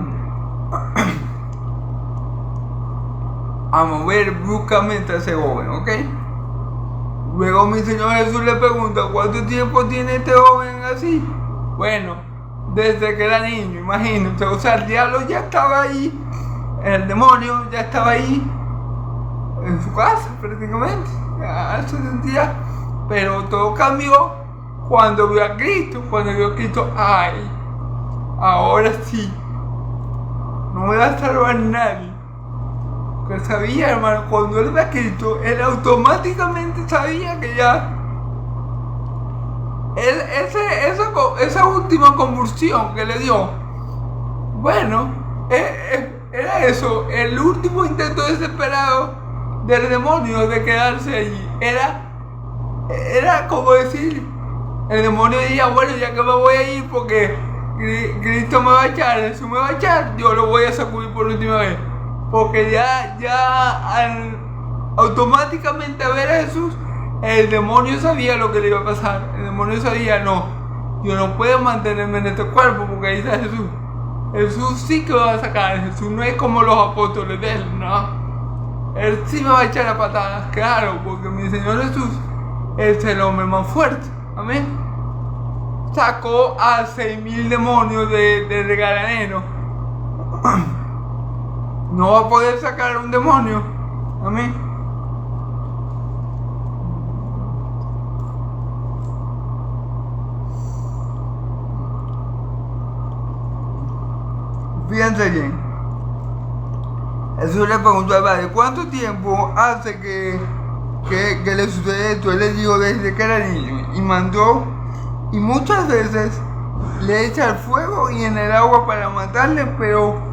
mover bruscamente a ese joven, ¿ok? Luego mi Señor Jesús le pregunta: ¿cuánto tiempo tiene este joven así? Bueno, desde que era niño, imagínense. O sea, el diablo ya estaba ahí, el demonio ya estaba ahí, en su casa prácticamente. Ya se sentía, pero todo cambió cuando vio a Cristo. Ay, ahora sí, no me va a salvar nadie. porque sabía, hermano, cuando él ve a Cristo, él automáticamente sabía que ya esa última convulsión que le dio, bueno, era eso, el último intento desesperado del demonio de quedarse allí. Era como decir, el demonio decía, bueno, ya que me voy a ir porque Cristo me va a echar, Jesús me va a echar, yo lo voy a sacudir por última vez. Porque automáticamente a ver a Jesús, el demonio sabía lo que le iba a pasar. El demonio sabía, no, yo no puedo mantenerme en este cuerpo porque ahí está Jesús. Jesús sí que me va a sacar. Jesús no es como los apóstoles de él, no. Él sí me va a echar a patadas, claro, porque mi Señor Jesús es el hombre más fuerte. Amén. Sacó a 6.000 demonios del Gadareno. No va a poder sacar a un demonio. Amén. Fíjense bien. Jesús le preguntó al padre, ¿cuánto tiempo hace que le sucede esto? Él le dijo, desde que era niño. Y muchas veces le echa el fuego y en el agua para matarle, pero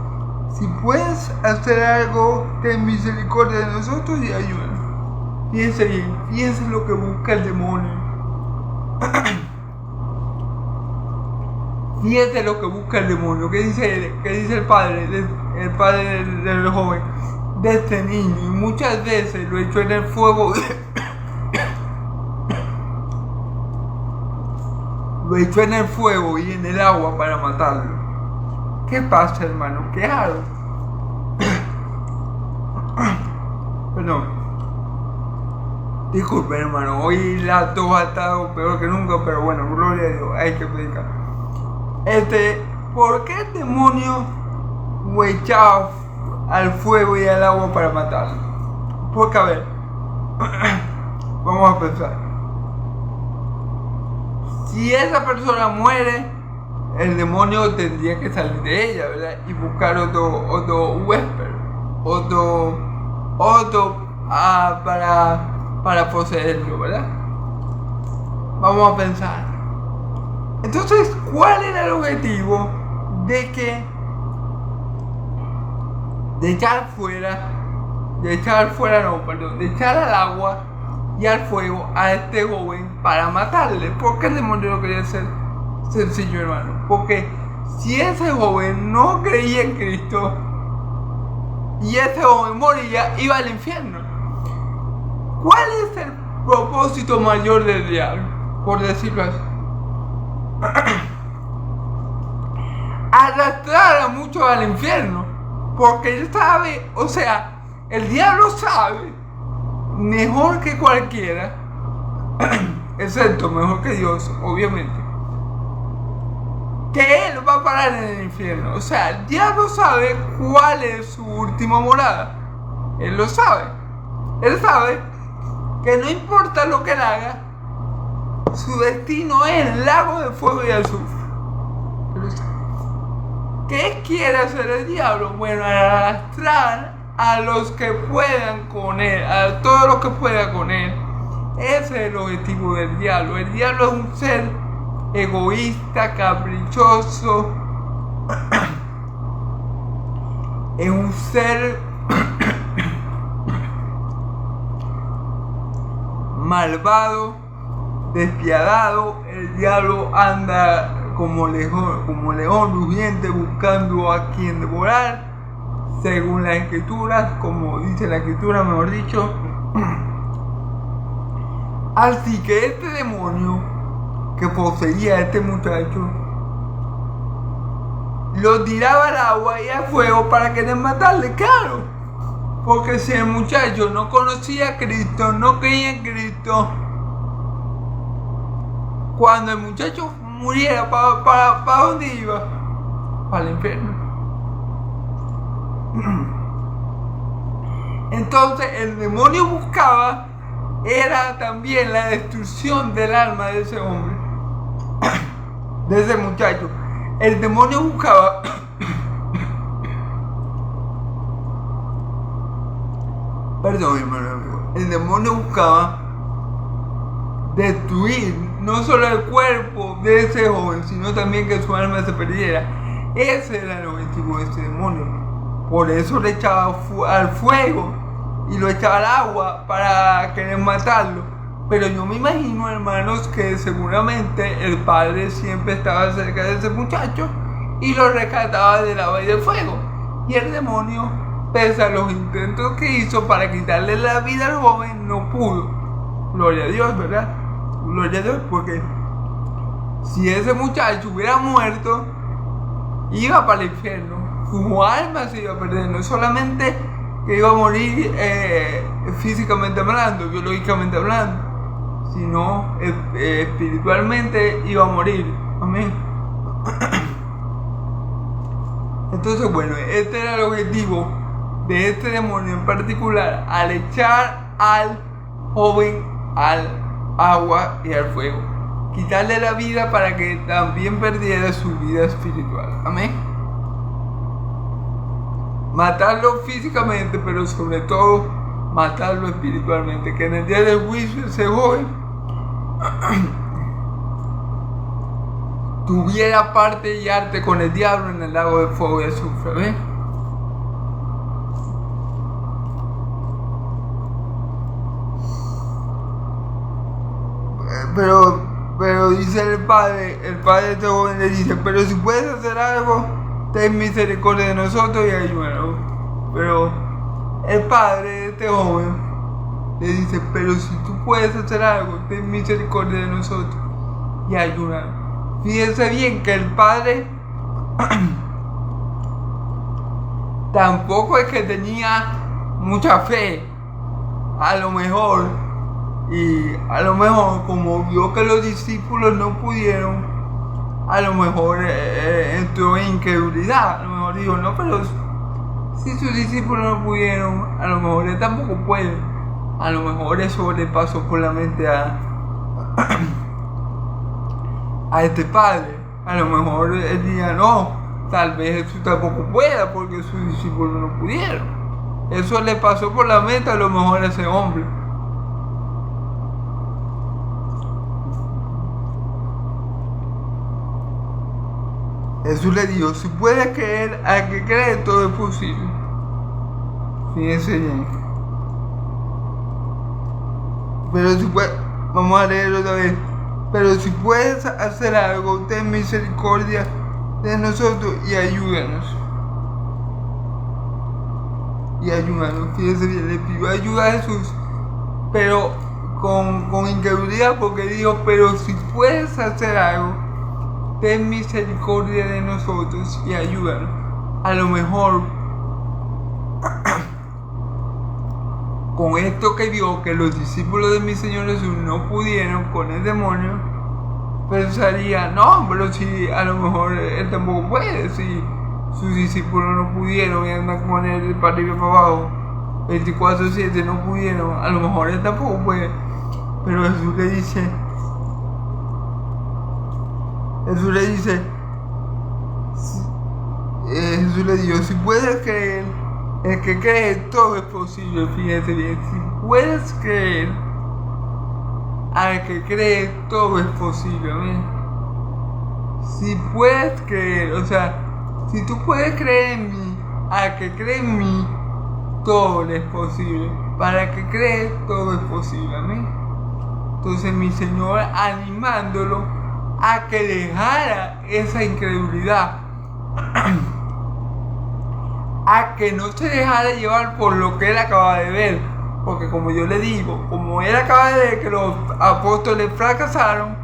si puedes hacer algo, ten misericordia de nosotros y ayúdanos. Fíjense bien, fíjense lo que busca el demonio. Fíjate lo que busca el demonio. ¿Qué dice el padre del joven? De este niño. Y muchas veces lo echó en el fuego. Lo echó en el fuego y en el agua para matarlo. ¿Qué pasa, hermano? ¿Qué hago? Perdón. Disculpen, hermano. Hoy la tos ha estado peor que nunca. Pero bueno, gloria a Dios. Hay que predicar. ¿Por qué el demonio lo echaba al fuego y al agua para matarlo? Porque, a ver, vamos a pensar. Si esa persona muere, el demonio tendría que salir de ella, ¿verdad? Y buscar otro huésped, para poseerlo, ¿verdad? Vamos a pensar. Entonces, ¿cuál era el objetivo de echar al agua y al fuego a este joven para matarle? ¿Por qué el demonio no quería ser sencillo, hermano? Porque si ese joven no creía en Cristo y ese joven moría, iba al infierno. ¿Cuál es el propósito mayor del diablo? Por decirlo así. Arrastrar a muchos al infierno, porque él sabe, o sea, el diablo sabe mejor que cualquiera, excepto mejor que Dios, obviamente, que él va a parar en el infierno. O sea, el diablo sabe cuál es su última morada. Él lo sabe. Él sabe que no importa lo que él haga, su destino es el lago de fuego y azufre. ¿Qué quiere hacer el diablo? Bueno, arrastrar a los que puedan con él, a todos los que puedan con él. Ese es el objetivo del diablo. El diablo es un ser egoísta, caprichoso. Es un ser malvado, despiadado. El diablo anda como león rugiente buscando a quien devorar, según las escrituras, como dice la escritura, mejor dicho. Así que este demonio que poseía a este muchacho lo tiraba al agua y al fuego para querer matarle, claro. Porque si el muchacho no conocía a Cristo, no creía en Cristo, cuando el muchacho muriera, ¿para dónde iba? Para el infierno. Entonces el demonio buscaba era también la destrucción del alma de ese hombre, de ese muchacho. El demonio buscaba Perdón, hermano, el demonio buscaba destruir no solo el cuerpo de ese joven, sino también que su alma se perdiera. Ese era el objetivo de ese demonio. Por eso le echaba al fuego y lo echaba al agua para querer matarlo. Pero yo me imagino, hermanos, que seguramente el padre siempre estaba cerca de ese muchacho y lo rescataba del agua y del fuego. Y el demonio, pese a los intentos que hizo para quitarle la vida al joven, no pudo. Gloria a Dios, ¿verdad? Gloria a Dios, porque si ese muchacho hubiera muerto, iba para el infierno. Su alma se iba a perder, no solamente que iba a morir físicamente hablando, biológicamente hablando, sino espiritualmente iba a morir. Amén. Entonces, bueno, este era el objetivo de este demonio en particular al echar al joven al agua y al fuego. Quitarle la vida para que también perdiera su vida espiritual. Amén. Matarlo físicamente, pero sobre todo matarlo espiritualmente. Que en el día del juicio ese joven tuviera parte y arte con el diablo en el lago de fuego y azufre. ¿Ven? Pero dice el padre de este joven le dice, pero si puedes hacer algo, ten misericordia de nosotros y ayúdanos. Pero el padre de este joven le dice, pero si tú puedes hacer algo, ten misericordia de nosotros y ayúdanos. Fíjense bien que el padre tampoco es que tenía mucha fe, a lo mejor. Y a lo mejor, como vio que los discípulos no pudieron, a lo mejor entró en incredulidad. A lo mejor dijo, no, pero si sus discípulos no pudieron, a lo mejor él tampoco puede. A lo mejor eso le pasó por la mente a este padre. A lo mejor él diría, no, tal vez Jesús tampoco pueda porque sus discípulos no pudieron. Eso le pasó por la mente a lo mejor a ese hombre. Jesús le dijo, si puedes creer, al que cree todo es posible. Fíjense bien. Pero si puedes, vamos a leerlo otra vez. Pero si puedes hacer algo, ten misericordia de nosotros y ayúdanos. Y ayúdanos. Fíjense bien, le pidió ayuda a Jesús, pero con incredulidad, porque dijo, pero si puedes hacer algo, ten misericordia de nosotros y ayúdanos. A lo mejor con esto que vio que los discípulos de mi Señor Jesús no pudieron con el demonio, pensaría, no, pero si a lo mejor él tampoco puede, si sus discípulos no pudieron y andan con él para arriba y para abajo 24/7, no pudieron, a lo mejor él tampoco puede. Pero Jesús le dice, Jesús le dijo, si puedes creer, el que cree todo es posible. Fíjate bien, si puedes creer, al que cree todo es posible. Amén. Si puedes creer, o sea, si tú puedes creer en mí, al que cree en mí, todo le es posible. Para el que cree, todo es posible. Amén. Entonces mi Señor animándolo a que dejara esa incredulidad, a que no se dejara llevar por lo que él acaba de ver, porque como yo le digo, como él acaba de ver que los apóstoles fracasaron,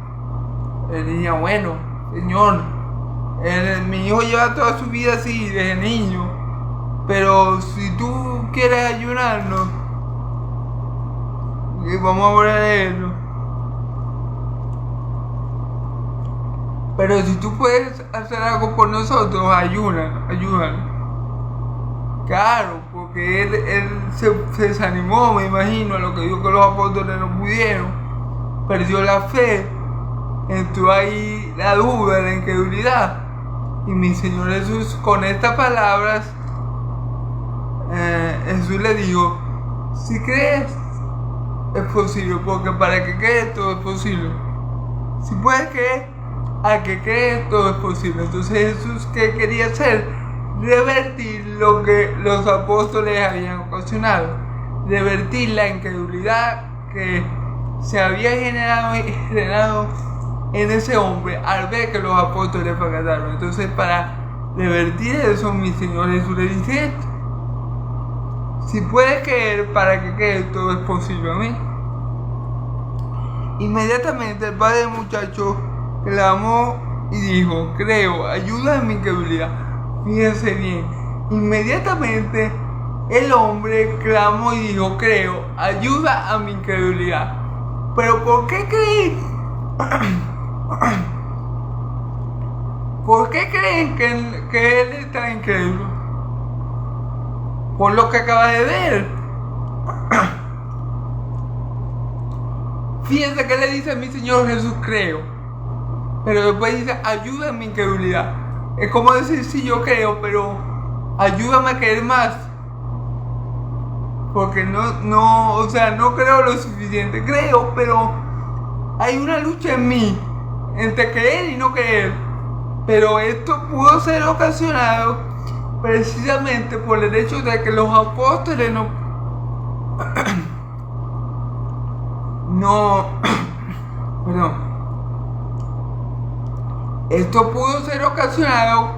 él diría, bueno, Señor, mi hijo lleva toda su vida así desde niño, pero si tú quieres ayudarnos, vamos a volver a leerlo. Pero si tú puedes hacer algo por nosotros, ayúdanos. Claro, porque él se desanimó, me imagino, a lo que dijo que los apóstoles no pudieron. Perdió la fe, entró ahí la duda, la incredulidad. Y mi Señor Jesús, con estas palabras, Jesús le dijo, Si crees, es posible, porque para que crees todo es posible. Si puedes creer, a que crees todo es posible. Entonces Jesús, ¿qué quería hacer? Revertir lo que los apóstoles habían ocasionado, revertir la incredulidad que se había generado en ese hombre al ver que los apóstoles fracasaron. Entonces, para revertir eso, mi Señor Jesús le dice esto: si puedes creer, para que crees, todo es posible. Amén. Inmediatamente el padre del muchacho clamó y dijo: creo, ayuda en mi incredulidad. Fíjense bien, inmediatamente el hombre clamó y dijo: creo, ayuda a mi incredulidad. ¿Pero por qué creen? ¿Por qué creen que él está incrédulo? Por lo que acaba de ver. Fíjense que le dice a mi Señor Jesús: creo. Pero después dice: ayuda en mi incredulidad. Es como decir: sí, yo creo, pero ayúdame a creer más. Porque no creo lo suficiente. Creo, pero hay una lucha en mí entre creer y no creer. Pero esto pudo ser ocasionado precisamente por el hecho de que los apóstoles Esto pudo ser ocasionado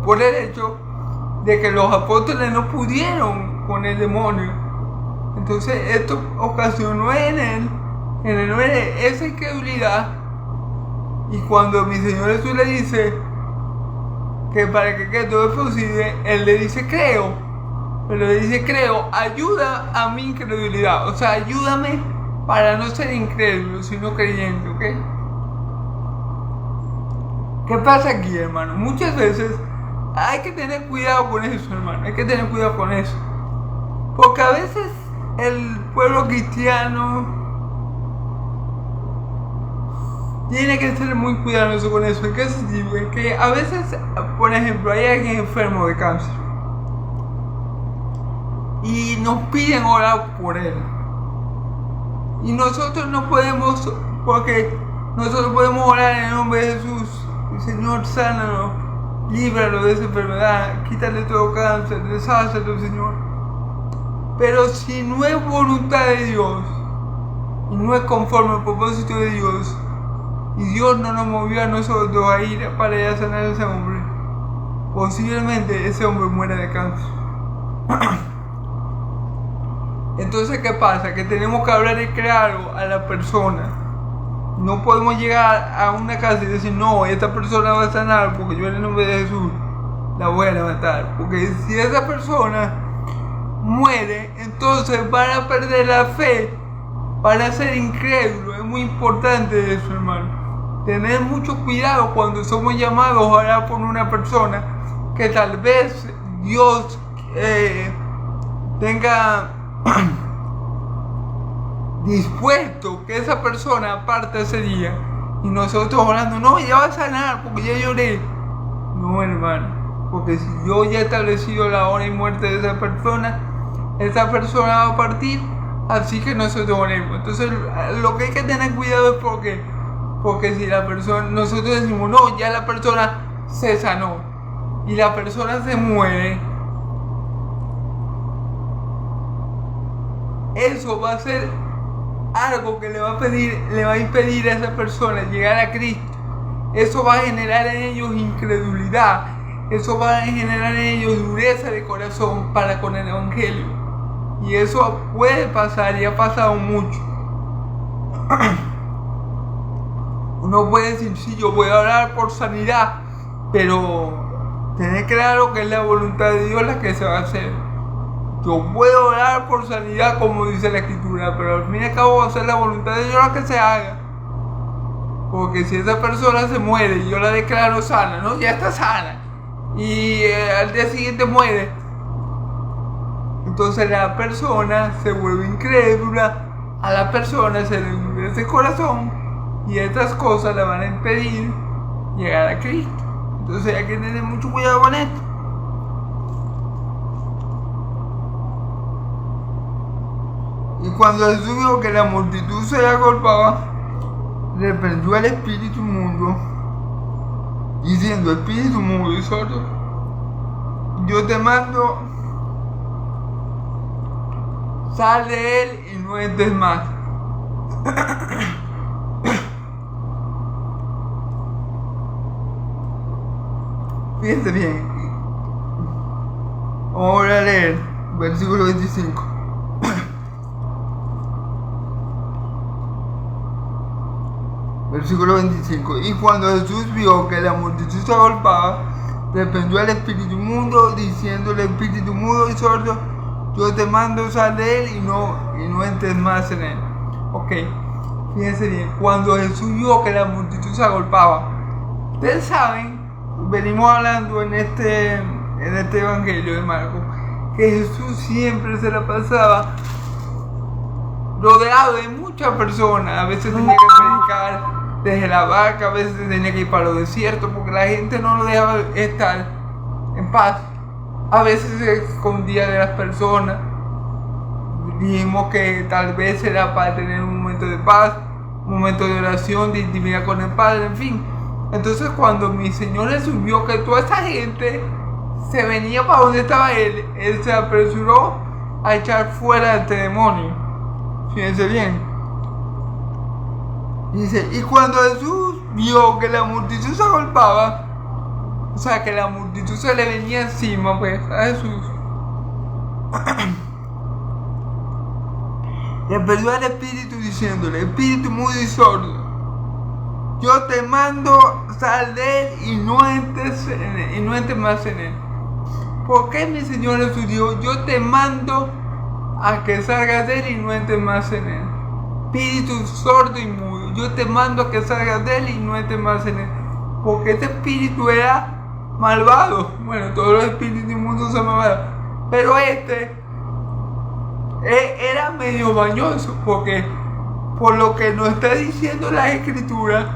por el hecho de que los apóstoles no pudieron con el demonio. Entonces esto ocasionó en él esa incredulidad. Y cuando mi Señor Jesús le dice que para que todo es posible, él le dice: creo. Pero le dice: creo, ayuda a mi incredulidad. O sea, ayúdame para no ser incrédulo, sino creyente, ¿ok? ¿Qué pasa aquí, hermano? Muchas veces hay que tener cuidado con eso, hermano. Hay que tener cuidado con eso. Porque a veces el pueblo cristiano tiene que ser muy cuidadoso con eso. ¿En qué sentido? Es que a veces, por ejemplo, hay alguien enfermo de cáncer y nos piden orar por él. Y nosotros no podemos, porque nosotros podemos orar en el nombre de Jesús: Señor, sánalo, líbralo de esa enfermedad, quítale todo cáncer, deshácelo, Señor. Pero si no es voluntad de Dios y no es conforme al propósito de Dios, y Dios no nos movió a nosotros a ir para ir a sanar a ese hombre, posiblemente ese hombre muera de cáncer. Entonces, ¿qué pasa? Que tenemos que hablar y claro a la persona. No podemos llegar a una casa y decir: no, esta persona va a sanar porque yo en el nombre de Jesús la voy a levantar. Porque si esa persona muere, entonces van a perder la fe, van a ser incrédulos. Es muy importante eso, hermano. Tener mucho cuidado cuando somos llamados a orar por una persona que tal vez Dios tenga dispuesto que esa persona parte ese día, y nosotros orando: no, ya va a sanar porque ya lloré. No, hermano, porque si Dios ya ha establecido la hora y muerte de esa persona va a partir, así que nosotros oremos. Entonces lo que hay que tener cuidado es porque si la persona, nosotros decimos: no, ya la persona se sanó, y la persona se muere, eso va a ser algo que le va a impedir a esa persona llegar a Cristo. Eso va a generar en ellos incredulidad. Eso va a generar en ellos dureza de corazón para con el Evangelio. Y eso puede pasar, y ha pasado mucho. Uno puede decir: sí, yo voy a orar por sanidad, pero tener claro que es la voluntad de Dios la que se va a hacer. Yo puedo orar por sanidad, como dice la Escritura, pero al fin y al cabo va a ser la voluntad de Dios la que se haga. Porque si esa persona se muere y yo la declaro sana, ¿no? Ya está sana, y al día siguiente muere, entonces la persona se vuelve incrédula, a la persona se le endurece el corazón, y estas cosas le van a impedir llegar a Cristo. Entonces hay que tener mucho cuidado con esto. cuando Jesús vio que la multitud se agolpaba, reprendió al espíritu inmundo, diciendo: espíritu mudo y sordo, yo te mando, sal de él y no entres más. Fíjense bien. Ahora a leer versículo 25. Versículo 25. Y cuando Jesús vio que la multitud se agolpaba, reprendió al espíritu inmundo, diciéndole: espíritu mudo y sordo, yo te mando, sal de él y no entres más en él. Ok, fíjense bien. Cuando Jesús vio que la multitud se agolpaba, ustedes saben, venimos hablando en este evangelio de Marcos, que Jesús siempre se la pasaba rodeado de muchas personas. A veces tenía que predicar desde la barca, a veces tenía que ir para los desiertos porque la gente no lo dejaba estar en paz. A veces se escondía de las personas. Dijimos que tal vez era para tener un momento de paz, un momento de oración, de intimidad con el Padre, en fin. Entonces cuando mi Señor Jesús vio que toda esa gente se venía para donde estaba él se apresuró a echar fuera a este demonio. Fíjense bien. Dice: y cuando Jesús vio que la multitud se agolpaba, o sea, que la multitud se le venía encima, pues, a Jesús, le perdió al espíritu diciéndole: espíritu mudo y sordo, yo te mando, sal de él y no entres más en él. ¿Por qué mi Señor Jesús dijo: yo te mando a que salgas de él y no entres más en él? Espíritu sordo y mudo, yo te mando a que salgas de él y no entres más en él. Porque este espíritu era malvado. Bueno, todos los espíritus inmundos son malvados, pero este era medio mañoso, porque por lo que nos está diciendo la escritura,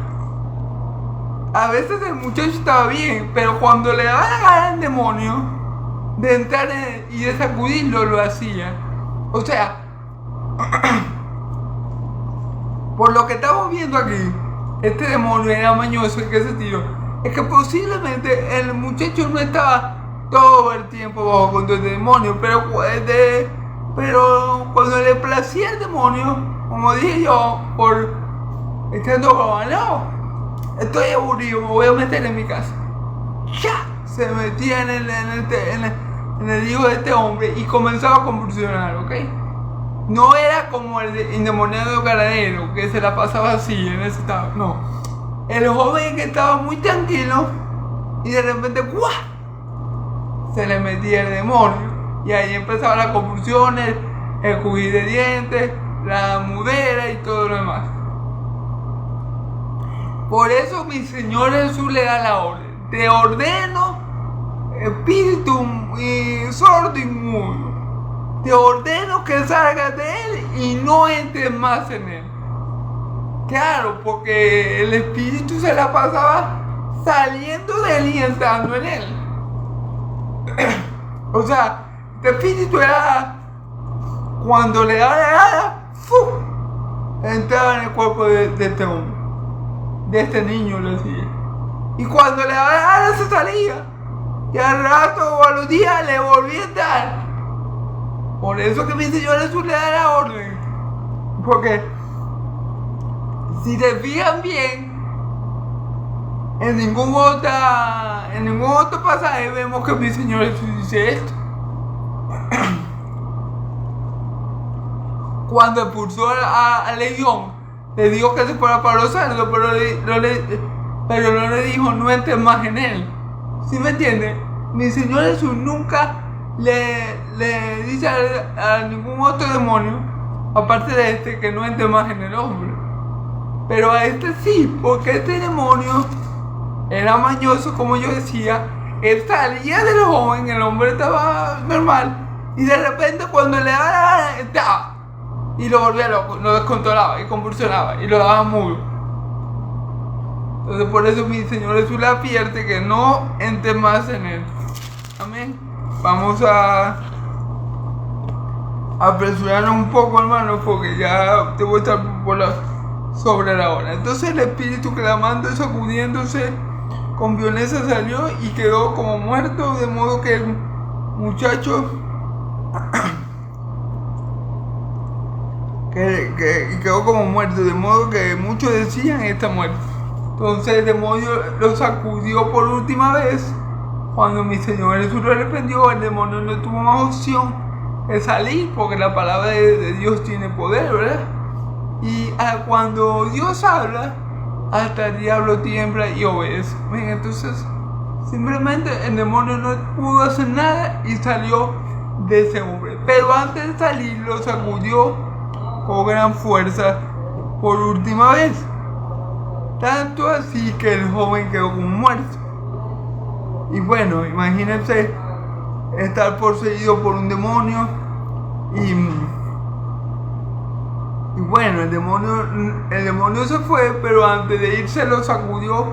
a veces el muchacho estaba bien, pero cuando le daba la gana al demonio de entrar y de sacudirlo, lo hacía. O sea, por lo que estamos viendo aquí, este demonio era mañoso. ¿En qué sentido? Es que posiblemente el muchacho no estaba todo el tiempo bajo control del demonio, pero cuando le placía el demonio, como dije yo, por estando como: no, estoy aburrido, me voy a meter en mi casa. ¡Ya! Se metía en el hijo de este hombre y comenzaba a convulsionar, ¿ok? No era como el endemoniado Gadareno, que se la pasaba así, en ese estado. No. El joven que estaba muy tranquilo y de repente, ¡guau!, se le metía el demonio. Y ahí empezaban las convulsiones, el crujir de dientes, la mudera y todo lo demás. Por eso mi Señor Jesús le da la orden: te ordeno, espíritu sordo y mudo, te ordeno que salgas de él y no entres más en él. Claro, porque el espíritu se la pasaba saliendo de él y entrando en él. O sea, este espíritu era, cuando le daba la gana, entraba en el cuerpo de este hombre, de este niño, lo decía. Y cuando le daba la gana se salía, y al rato o a los días le volvía a entrar. Por eso que mi Señor Jesús le da la orden. Porque si se fijan bien, en ningún otro pasaje vemos que mi Señor Jesús dice esto. Cuando expulsó a Legión, le dijo que se fuera para los cerdos, pero no le dijo: no entres más en él. ¿Sí me entiende? Mi Señor Jesús nunca le dice a ningún otro demonio, aparte de este, que no entre más en el hombre. Pero a este sí, porque este demonio era mañoso, como yo decía. Él salía del joven, el hombre estaba normal, y de repente cuando le daba la gana, entraba y lo volvía loco, lo descontrolaba y convulsionaba y lo daba mudo. Entonces por eso mi Señor Jesús le advierte que no entre más en él. Amén. Vamos a apresurarnos un poco, hermano, porque ya debo estar sobre la hora. Entonces el espíritu, clamando y sacudiéndose con violencia, salió y quedó como muerto, de modo que el muchacho quedó como muerto, de modo que muchos decían: está muerto. Entonces el demonio lo sacudió por última vez. Cuando mi Señor Jesús lo arrepintió, el demonio no tuvo más opción que salir, porque la palabra de Dios tiene poder, ¿verdad? Y cuando Dios habla, hasta el diablo tiembla y obedece. Entonces, simplemente el demonio no pudo hacer nada y salió de ese hombre. Pero antes de salir, lo sacudió con gran fuerza por última vez. Tanto así que el joven quedó como muerto. Y bueno, imagínense estar poseído por un demonio. Y bueno, el demonio se fue, pero antes de irse lo sacudió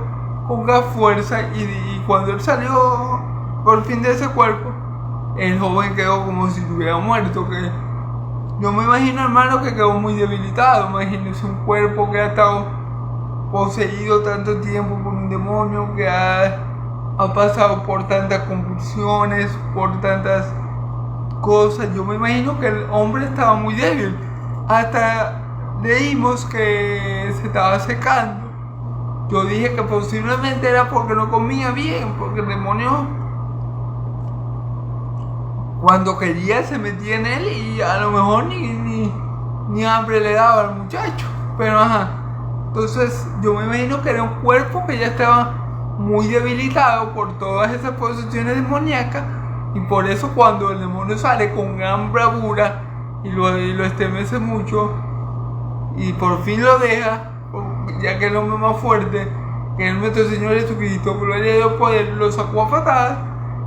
con gran fuerza. Y cuando él salió por fin de ese cuerpo, el joven quedó como si estuviera muerto. Que yo me imagino, hermano, que quedó muy debilitado. Imagínense un cuerpo que ha estado poseído tanto tiempo por un demonio, que ha pasado por tantas convulsiones, por tantas cosas. Yo me imagino que el hombre estaba muy débil. Hasta leímos que se estaba secando. Yo dije que posiblemente era porque no comía bien, porque el demonio, cuando quería, se metía en él y a lo mejor ni hambre le daba al muchacho. Pero entonces yo me imagino que era un cuerpo que ya estaba muy debilitado por todas esas posesiones demoníacas, y por eso cuando el demonio sale con gran bravura y lo estremece mucho y por fin lo deja, ya que el hombre más fuerte, que es nuestro Señor Jesucristo, por el de poder, lo sacó a patadas,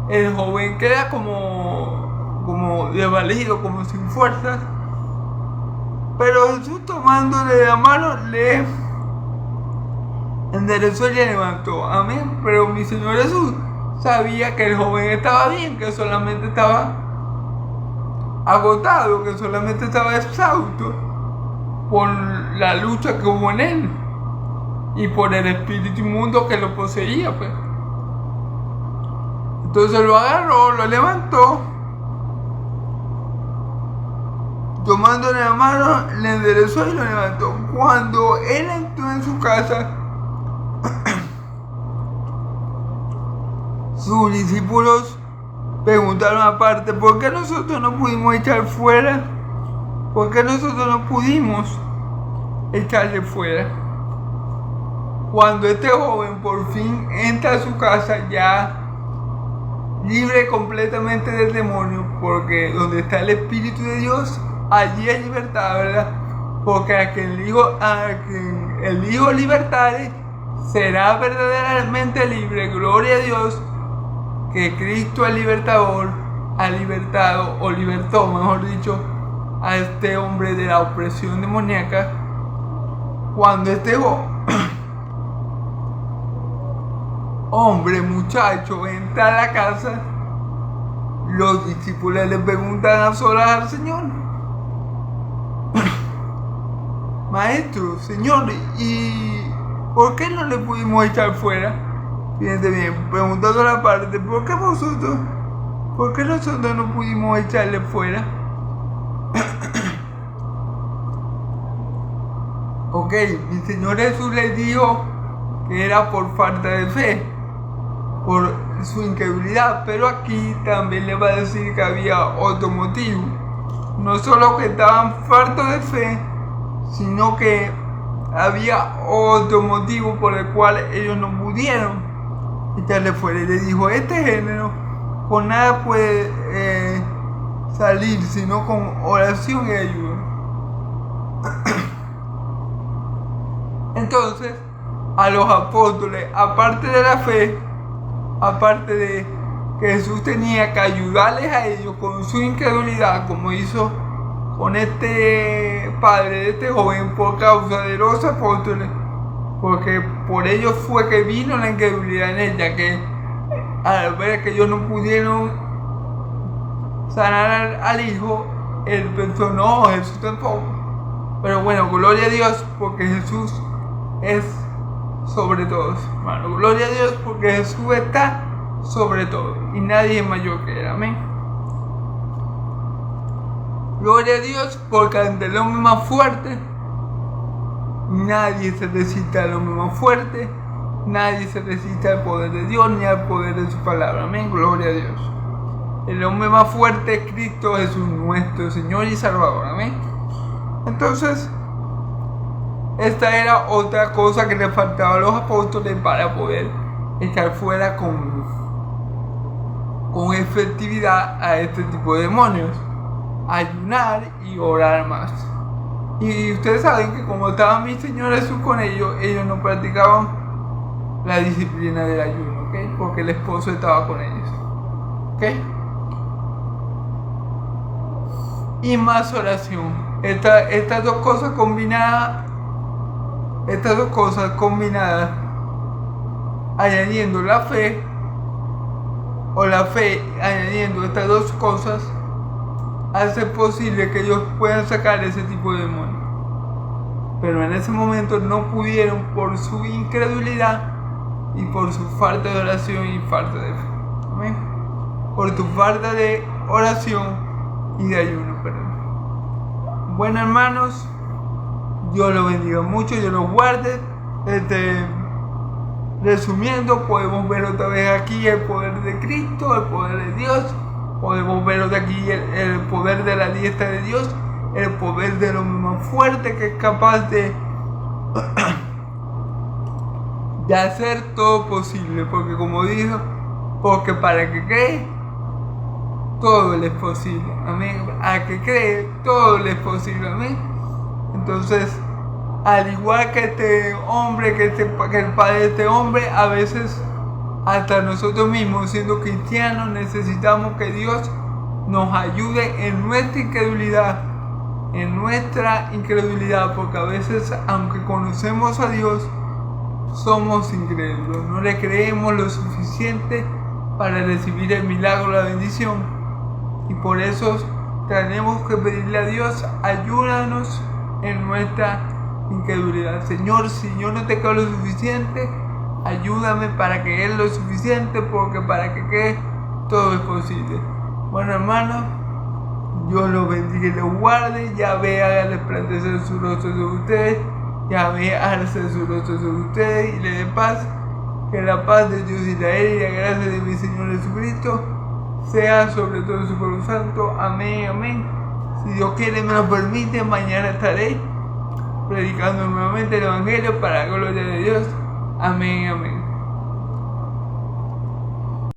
el joven queda como desvalido, como sin fuerzas. Pero Jesús, tomándole de la mano, le enderezó y le levantó. Amén. Pero mi Señor Jesús sabía que el joven estaba bien, que solamente estaba agotado, que solamente estaba exhausto por la lucha que hubo en él y por el espíritu inmundo que lo poseía, pues. Entonces lo agarró, lo levantó, tomándole la mano, le enderezó y lo levantó. Cuando él entró en su casa, sus discípulos preguntaron aparte: ¿por qué nosotros no pudimos echar fuera? ¿Por qué nosotros no pudimos echarle fuera? Cuando este joven por fin entra a su casa, ya libre completamente del demonio, porque donde está el Espíritu de Dios, allí hay libertad, ¿verdad? Porque a quien el Hijo libertare será verdaderamente libre. Gloria a Dios, que Cristo el libertador ha libertado, o libertó, mejor dicho, a este hombre de la opresión demoníaca. Cuando este hombre, muchacho, entra a la casa, los discípulos le preguntan a solas al Señor: Maestro, Señor, ¿y por qué no le pudimos echar fuera? Fíjense bien, preguntando la parte: ¿por qué nosotros no pudimos echarle fuera? Ok, mi Señor Jesús les dijo que era por falta de fe, por su incredulidad, pero aquí también le va a decir que había otro motivo. No solo que estaban faltos de fe, sino que había otro motivo por el cual ellos no pudieron echarle fuera. Y le dijo: este género con nada puede salir, sino con oración y ayuda. Entonces, a los apóstoles, aparte de la fe, aparte de que Jesús tenía que ayudarles a ellos con su incredulidad, como hizo con este padre de este joven, por causa de los apóstoles, porque por ellos fue que vino la incredulidad en ella, que al ver que ellos no pudieron sanar al hijo, él pensó, no, Jesús tampoco. Pero bueno, gloria a Dios porque Jesús es sobre todos, hermano. Gloria a Dios porque Jesús está sobre todo y nadie es mayor que él. Amén. Gloria a Dios porque ante el hombre más fuerte nadie se resiste al hombre más fuerte, nadie se resiste al poder de Dios ni al poder de su palabra. Amén. Gloria a Dios. El hombre más fuerte es Cristo Jesús, nuestro Señor y Salvador. Amén. Entonces, esta era otra cosa que le faltaba a los apóstoles para poder echar fuera con efectividad a este tipo de demonios. Ayunar y orar más. Y ustedes saben que como estaba mi Señor Jesús con ellos no practicaban la disciplina del ayuno, ¿ok? Porque el esposo estaba con ellos, ¿ok? Y más oración. Estas dos cosas combinadas, añadiendo la fe, o la fe añadiendo estas dos cosas, hace posible que ellos puedan sacar ese tipo de demonios. Pero en ese momento no pudieron por su incredulidad y por su falta de oración y falta de fe. ¿Amén? Por tu falta de oración y de ayuno, perdón. Bueno, hermanos, Dios los bendiga mucho, Dios los guarde. Resumiendo, podemos ver otra vez aquí el poder de Cristo, el poder de Dios. Podemos ver otra aquí el poder de la diestra de Dios, el poder del hombre más fuerte que es capaz de hacer todo posible. Porque como dijo, porque para el que cree, todo le es posible. Amén. Al que cree, todo le es posible. Amén. Entonces, al igual que este hombre, que el padre de este hombre, a veces hasta nosotros mismos, siendo cristianos, necesitamos que Dios nos ayude en nuestra incredulidad, porque a veces, aunque conocemos a Dios, somos incrédulos, no le creemos lo suficiente para recibir el milagro, la bendición, y por eso tenemos que pedirle a Dios, ayúdanos en nuestra incredulidad. Señor, si yo no te creo lo suficiente, ayúdame para creer lo suficiente, porque para que cree todo es posible. Bueno, hermanos, Dios los bendiga y los guarde. Yahvé haga resplandecer su rostro sobre ustedes, Yahvé alce su rostro sobre ustedes y le dé paz. Que la paz de Dios Israel y la gracia de mi Señor Jesucristo sea sobre todo su pueblo santo. Amén, amén. Si Dios quiere, me lo permite, mañana estaré predicando nuevamente el Evangelio para la gloria de Dios. Amén, amén.